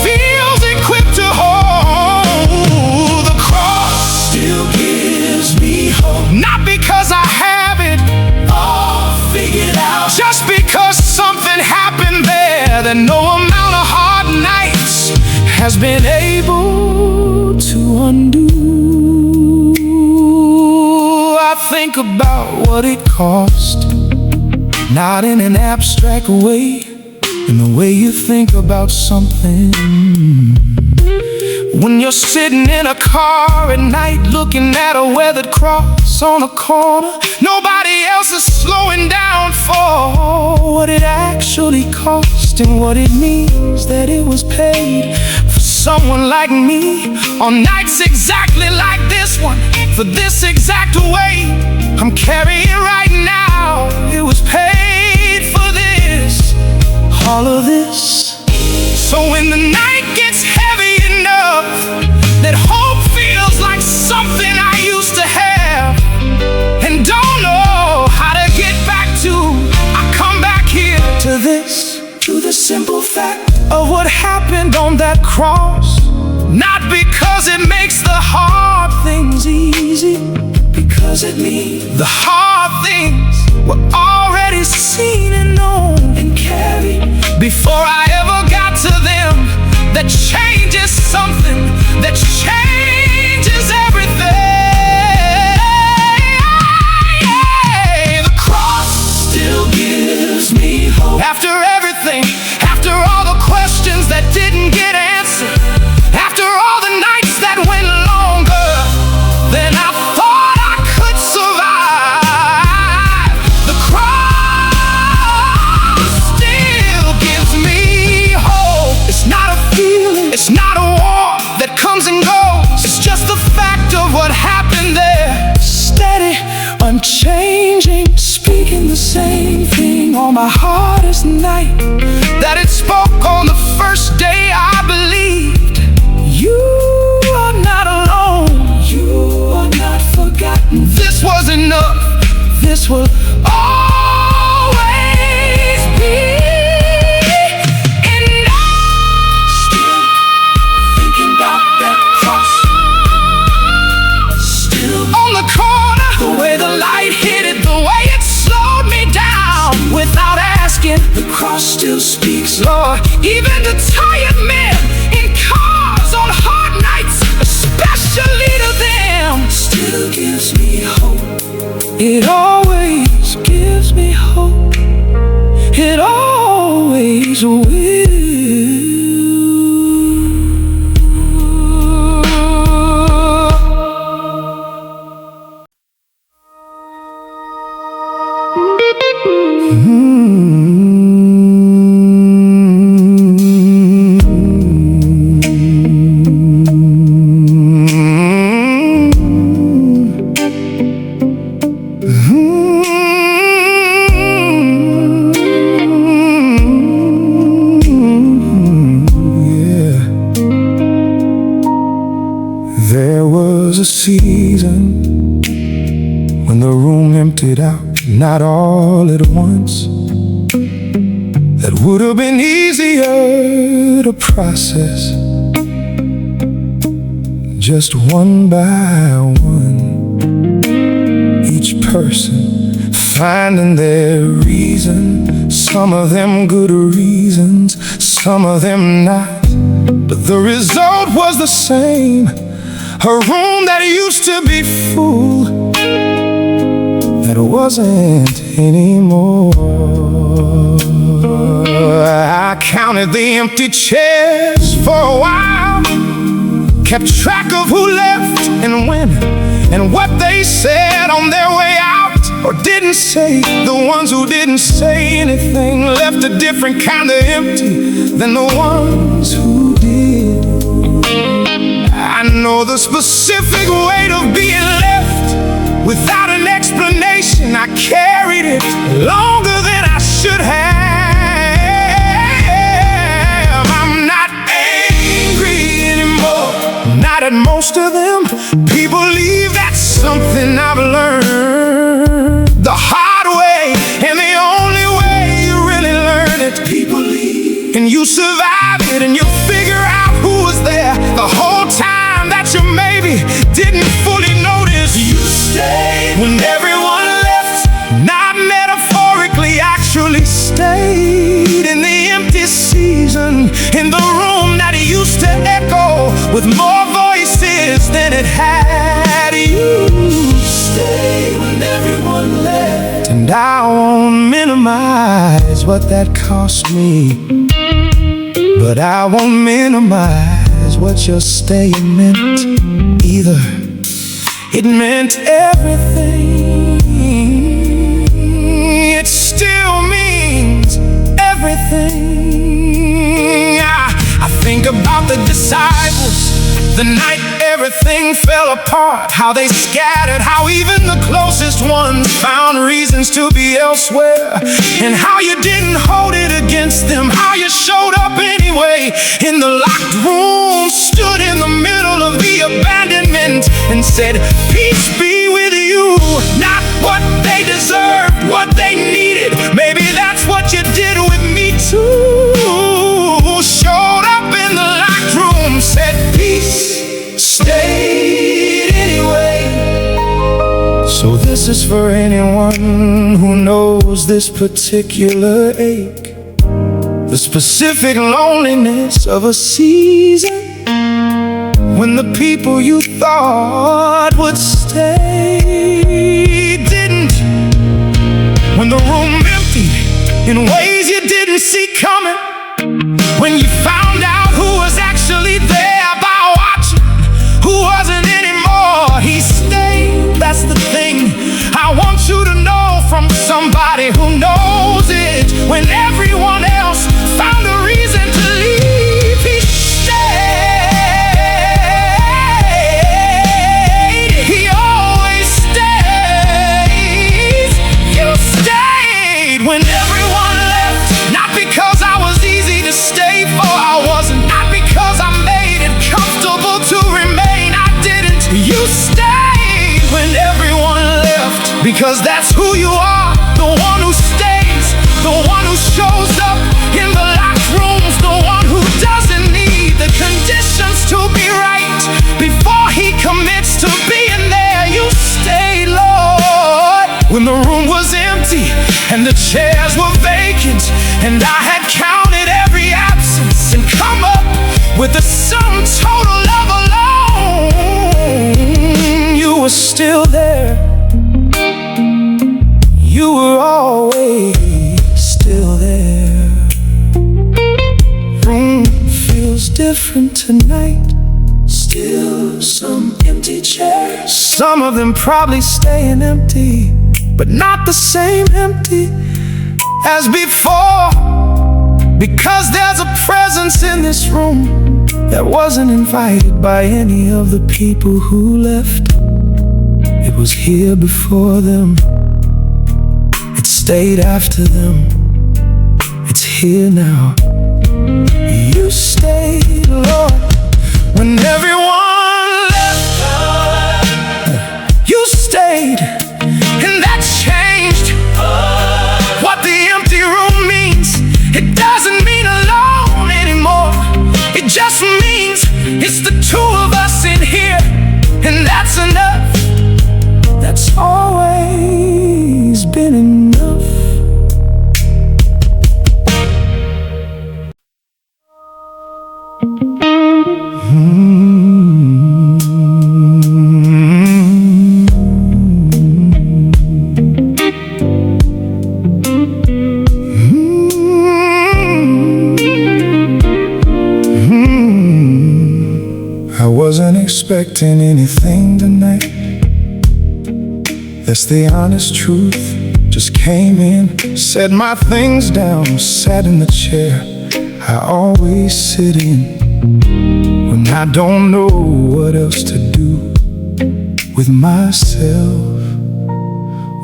feels equipped to hold. The cross still gives me hope, not because I have it all figured out, just because something happened there that no amount of hard nights has been able to undo. I think about what it cost, not in an abstract way, in the way you think about something. When you're sitting in a car at night looking at a weathered cross on a corner, nobody else is slowing down for what it actually cost and what it means that it was paid for someone like me on nights exactly like this one, for this exact weight I'm carrying right now. It was paid for this, all of this. So when the night gets heavy enough that hope feels like something I used to have and don't know how to get back to, I come back here to this, to the simple fact of what happened on that cross. Not because it makes the hard things easy, because it means the hard things were already seen and known and carried before I ever got to them. That changes something, that changes everything. The cross still gives me hope. After everything, after all the questions that didn't get answered, after all the nights that went longer than I thought I could survive, the cross still gives me hope. It's not a feeling, it's not a war that comes and goes, it's just the fact of what happened there. Steady, unchanging, speaking the same thing on my hardest night that it spoke on the first day I believed. You are not alone, you are not forgotten. This was enough, this will always be enough. Still thinking about that cross, still on the corner, the way the light hit it, the way it slowed me down without asking. The cross still speaks, Lord, even to tired men in cars on hard nights, especially to them. Still gives me hope, it always gives me hope, it always will. reason. When the room emptied out, not all at once, that would have been easier to process, just one by one, each person finding their reason. Some of them good reasons, some of them not, but the result was the same. A room that used to be full, that wasn't anymore. I counted the empty chairs for a while, kept track of who left and when, and what they said on their way out or didn't say. The ones who didn't say anything left a different kind of empty than the ones who did. I know the specific weight of being left without an explanation. I carried it longer than I should have. I'm not angry anymore, not at most of them. People leave, that's something I've learned the hard way, and the only way you really learn it. People leave, and you survive it, and you figure out who was there the whole time that you maybe didn't fully notice. You stayed when everyone left, not metaphorically, actually stayed in the empty season, in the room that used to echo with more voices than it had you. Stayed when everyone left, and I won't minimize what that cost me, but I won't minimize what your staying meant either. It meant everything. It still means everything. I think about the disciples, the night everything fell apart, how they scattered, how even the closest ones found reasons to be elsewhere, and how you didn't hold it against them, how you showed up anyway in the locked room, stood in the middle of the abandonment and said, "Peace be with you." Not what they deserved, what they needed. Maybe that's what you did with me too. Showed up in the locked room, said peace, stayed anyway. So this is for anyone who knows this particular ache, the specific loneliness of a season when the people you thought would stay didn't, when the room emptied in ways you didn't see coming, when you found out who was actually there by watching, who wasn't anymore. He stayed, that's the thing I want you to know from somebody who knows it. When everyone else found a reason to leave, he stayed. He always stays. You stayed when everyone left, not because I was easy to stay for, I wasn't, not because I made it comfortable to remain, I didn't. You stayed when everyone left, because that's who you are, the one who stays, the one who shows up in the locked rooms, the one who doesn't need the conditions to be right before he commits to being there. You stayed, Lord, when the room was empty and the chairs were vacant, and I had counted every absence and come up with the sum total of alone. You were still there. You were always still there. Room feels different tonight. Still some empty chairs. Some of them probably staying empty, but not the same empty as before. Because there's a presence in this room that wasn't invited by any of the people who left. It was here before them. It stayed after them. It's here now. You stayed, Lord, when everyone left. expecting anything tonight. That's the honest truth. Just came in, set my things down, sat in the chair I always sit in when I don't know what else to do with myself.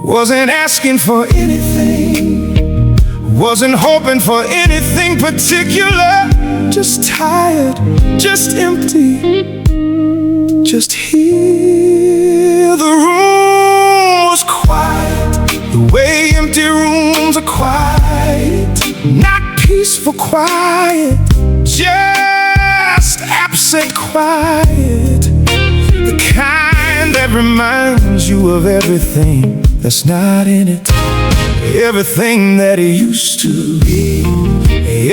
Wasn't asking for anything, wasn't hoping for anything particular. Just tired, just empty, just here. The room was quiet, the way empty rooms are quiet. Not peaceful quiet, just absent quiet. The kind that reminds you of everything that's not in it, everything that it used to be,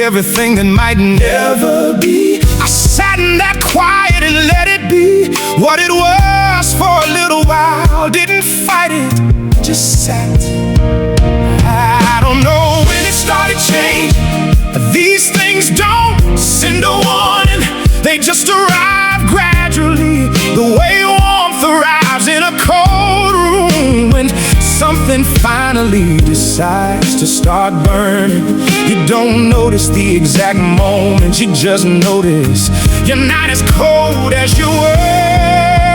everything that might never be. I sat in that quiet and let it be what it was for a little while. Didn't fight it, just sat. I don't know when it started changing. These things don't send a warning, they just arrive gradually. The way warmth arrives in a cold room when something finally decides to start burning. You don't notice the exact moment, you just notice you're not as cold as you were.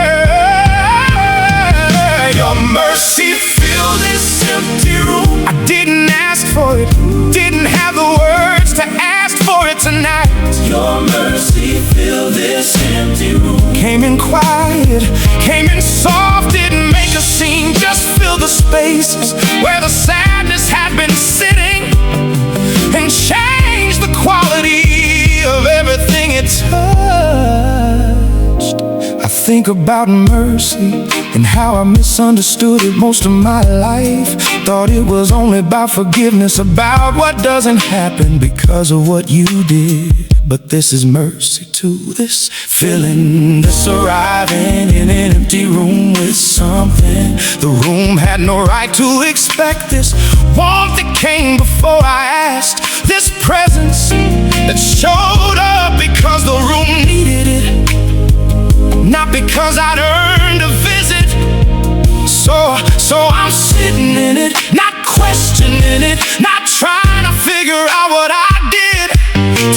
Your mercy filled this empty room. I didn't ask for it, didn't have the words to ask for it tonight. Your mercy filled this empty room. Came in quiet, came in soft, didn't make a scene, just filled the spaces where the sadness had been sitting, and changed the quality of everything it touched. I think about mercy and how I misunderstood it most of my life. Thought it was only about forgiveness, about what doesn't happen because of what you did. But this is mercy too, this feeling, this arriving in an empty room with something the room had no right to expect. This warmth that came before I asked, this presence that showed up because the room needed it, not because I'd earned a visit. So I'm sitting in it, not questioning it, not trying to figure out what I did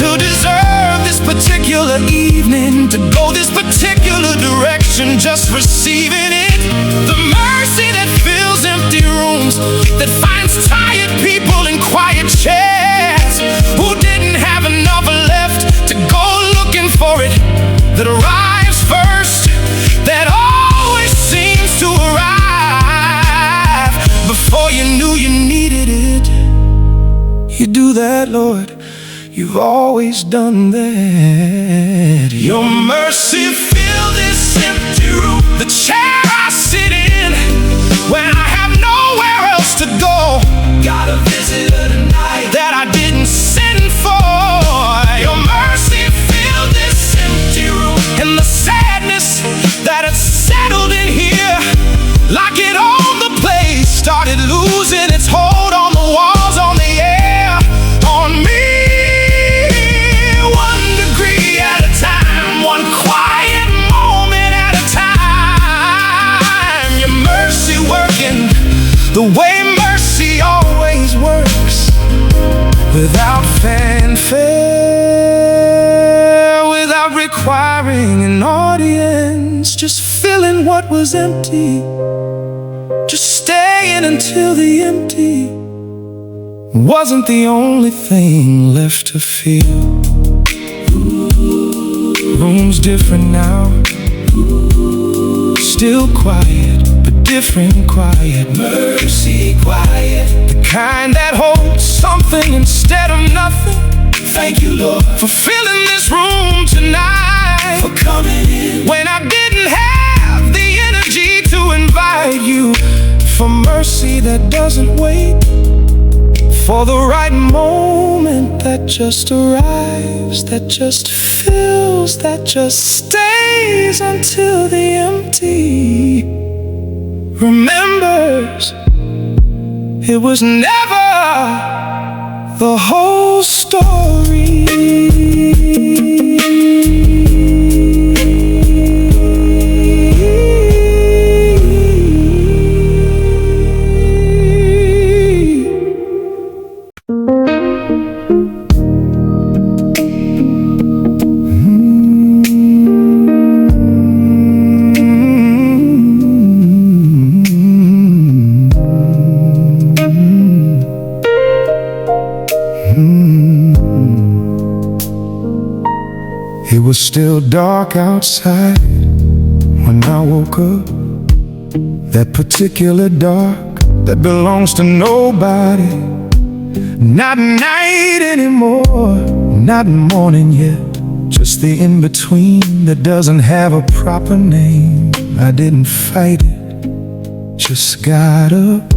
to deserve this particular evening, to go this particular direction, just receiving it. The mercy that fills empty rooms, that finds tired people in quiet chairs who didn't have enough left to go looking for it, that arrives first, that always seems to arrive before you knew you needed it. You do that, Lord, you've always done that. Your mercy filled this empty room, the chair I sit in when I have nowhere else to go. Got a visitor tonight that I didn't send for. Your mercy filled this empty room, and the sadness that had settled in here, like it owned the place, started losing its hold on the walls, on the air, on me. The way mercy always works, without fanfare, without requiring an audience, just filling what was empty, just staying until the empty wasn't the only thing left to feel. Room's different now, still quiet, different quiet. Mercy quiet, the kind that holds something instead of nothing. Thank you, Lord, for filling this room tonight, for coming in when I didn't have the energy to invite you, for mercy that doesn't wait, for the right moment that just arrives, that just fills, that just stays until the empty remembers it was never the whole story. still dark outside when I woke up. That particular dark that belongs to nobody. Not night anymore, not morning yet, just the in-between that doesn't have a proper name. I didn't fight it, just got up,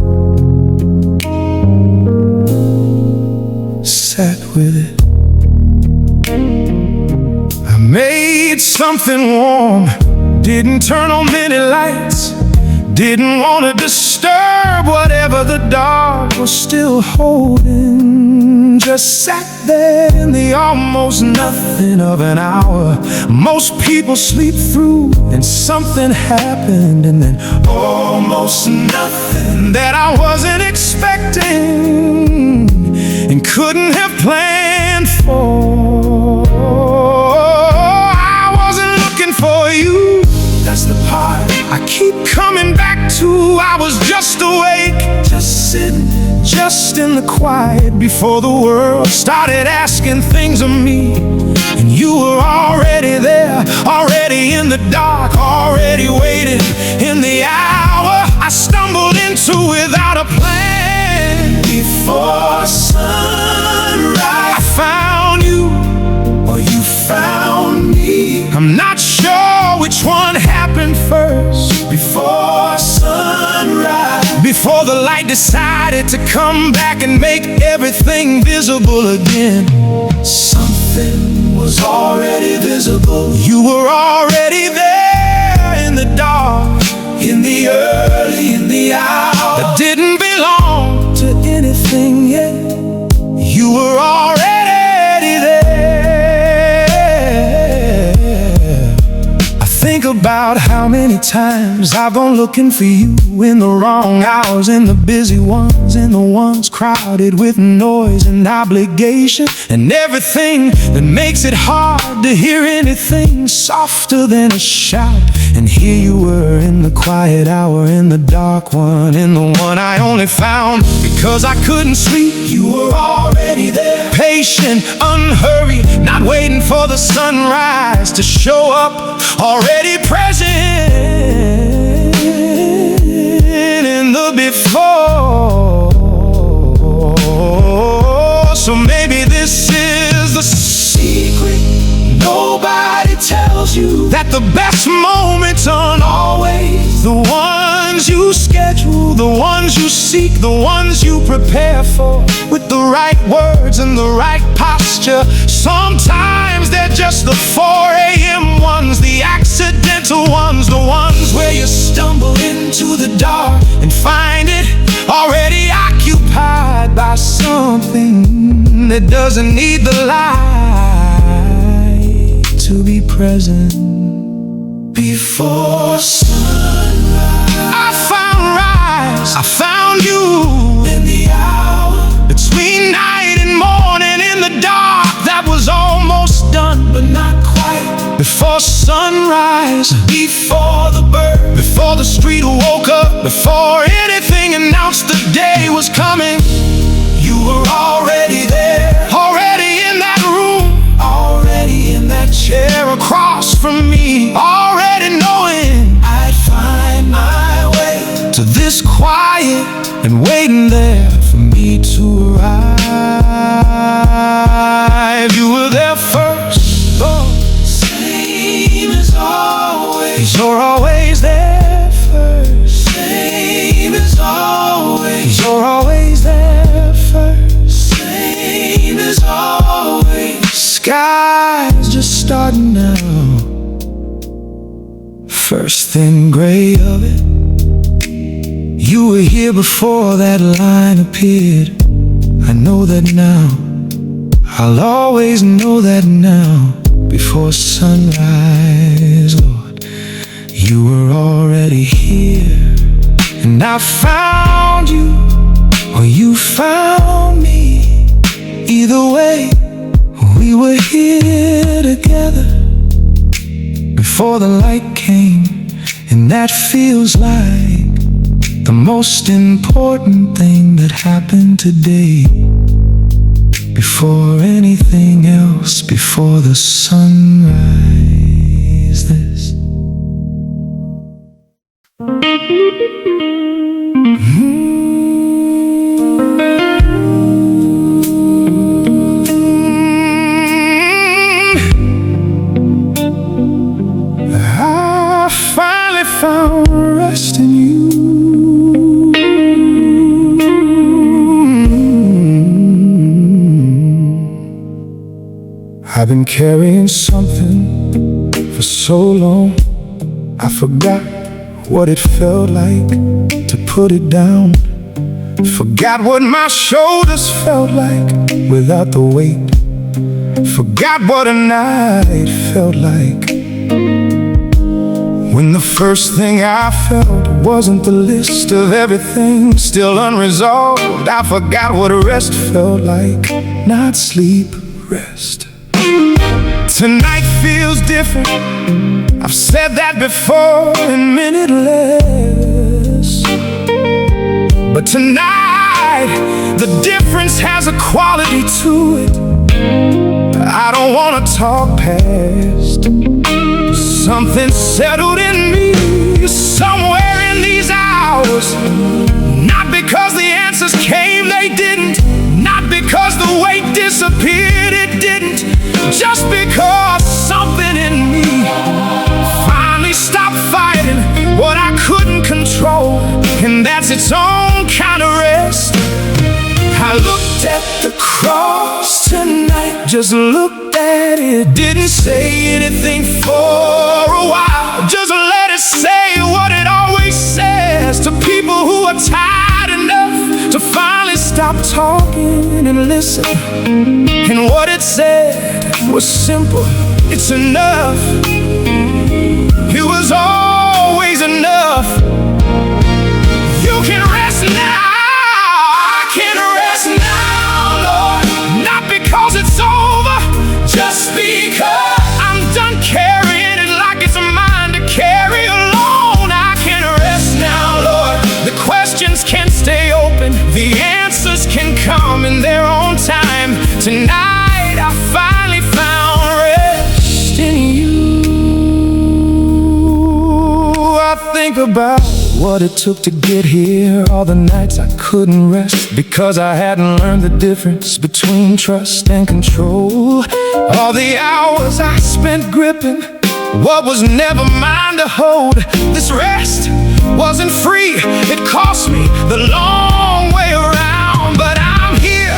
sat with it. I made something warm, didn't turn on many lights, didn't want to disturb whatever the dark was still holding. Just sat there in the almost nothing of an hour most people sleep through. And something happened, and then almost nothing that I wasn't expecting and couldn't have planned for. I wasn't looking for you, that's the part I keep coming back to. I was just awake, just sitting, just in the quiet before the world started asking things of me. And you were already there, already in the dark, already waiting in the hour I stumbled into without a plan. Before sunrise, I found you, or you found me. I'm not sure which one happened first. Before sunrise, before the light decided to come back and make everything visible again. Something was already visible. You were already there in the dark, in the early, in the hour that didn't belong to anything yet. You were already there. I think about how many times I've gone looking for you in the wrong hours, in the busy ones, in the ones crowded with noise and obligation and everything that makes it hard to hear anything softer than a shout. And here you were in the quiet hour, in the dark one, in the one I only found because I couldn't sleep. You were already there, patient, unhurried, not waiting for the sunrise to show up, already present in the before. So maybe this is the secret nobody tells you, that the best moments aren't always the ones you schedule, the ones you seek, the ones you prepare for with the right words and the right posture. Sometimes they're just the 4 a.m. ones, the accidental ones, the ones where you stumble into the dark and find it already occupied by something that doesn't need the light to be present. Before sunrise, I found rise, I found you in the hour between night and morning, in the dark that was almost done but not quite. Before sunrise, before the bird, before the street woke up, before anything announced the day was coming, you were already there, already in that room, already in that chair across from me, already knowing I'd find my way to this quiet and waiting there for me to arrive. You were there first, oh, same as always. You're always there first, same as always. You're always there first, same as always. Sky's just starting out, first thin gray of it. You were here before that line appeared. I know that now, I'll always know that now. Before sunrise, Lord, you were already here. And I found you, or you found me. Either way, we were here together before the light came. And that feels like the most important thing that happened today. Before anything else, before the sunrise. is this. I finally found rest in you. I've been carrying something for so long, I forgot what it felt like to put it down. Forgot what my shoulders felt like without the weight. Forgot what a night felt like. When the first thing I felt wasn't the list of everything still unresolved. I forgot what rest felt like, not sleep, rest. Tonight feels different, I've said that before and meant it less. But tonight, the difference has a quality to it I don't wanna talk past. Something settled in me somewhere in these hours. Not because the answers came, they didn't. Not because the weight disappeared, it didn't. Just because something in me finally stopped fighting what I couldn't control, and that's its own kind of rest. I looked at the cross tonight, just looked at it. Didn't say anything for a while, just let it say what it always says to people who are tired enough to finally stop talking and listen. And what it said was simple, it's enough. It was always enough. You can rest now. I can rest now, Lord. Not because it's over, just because I'm done carrying it like it's mine to carry alone. I can rest now, Lord. The questions can stay open, the answers can come in their own time. Tonight I finally found rest in you. I think about what it took to get here, all the nights I couldn't rest because I hadn't learned the difference between trust and control. All the hours I spent gripping what was never mine to hold. This rest wasn't free, it cost me the long way around. But I'm here,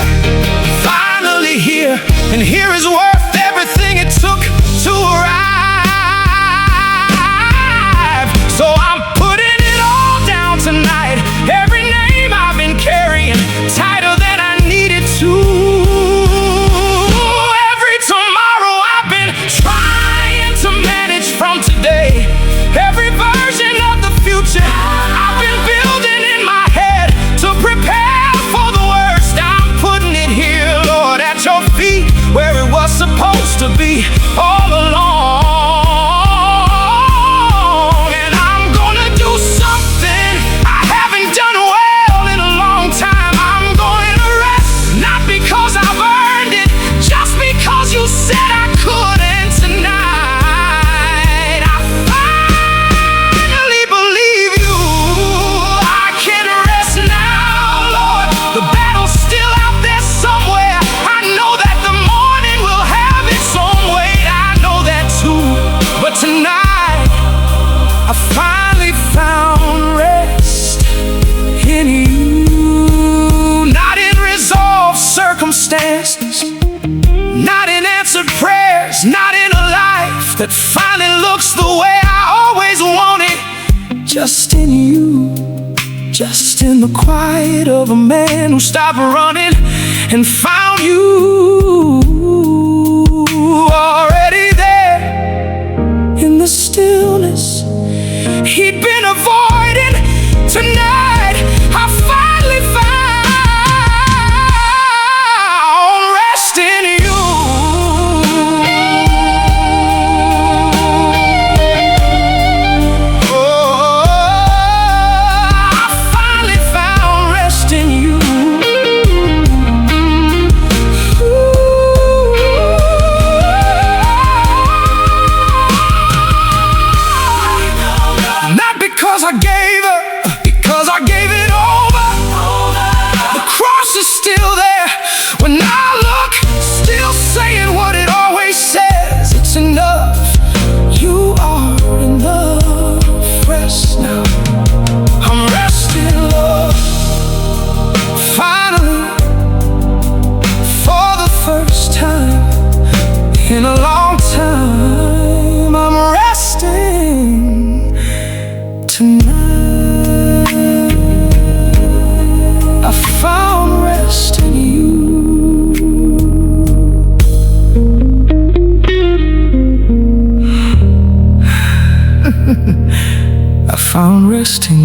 finally here, and here is worth everything it took to arrive. So I'm putting it all down tonight. Every name I've been carrying tighter than I needed to. Every tomorrow I've been trying to manage from today. Every version of the future I've been building in my head to prepare for the worst. I'm putting it here, Lord, at your feet, where it was supposed to be all along. And I'm gonna do something I haven't done well in a long time. I'm going to rest, not because I've earned it, just because you said I could. And tonight I finally believe you. I can rest now, Lord. The battle's still out there somewhere. I know that the morning will have its own weight. I know that too. But tonight I finally found rest in you. Not in resolved circumstances, not in answered prayers, not in a life that finally looks the way I always wanted. Just in you, just in the quiet of a man who stopped running and found you. Already there in the stillness he'd been avoiding. Tonight I finally found rest in you. Oh, I finally found rest in you. Ooh. resting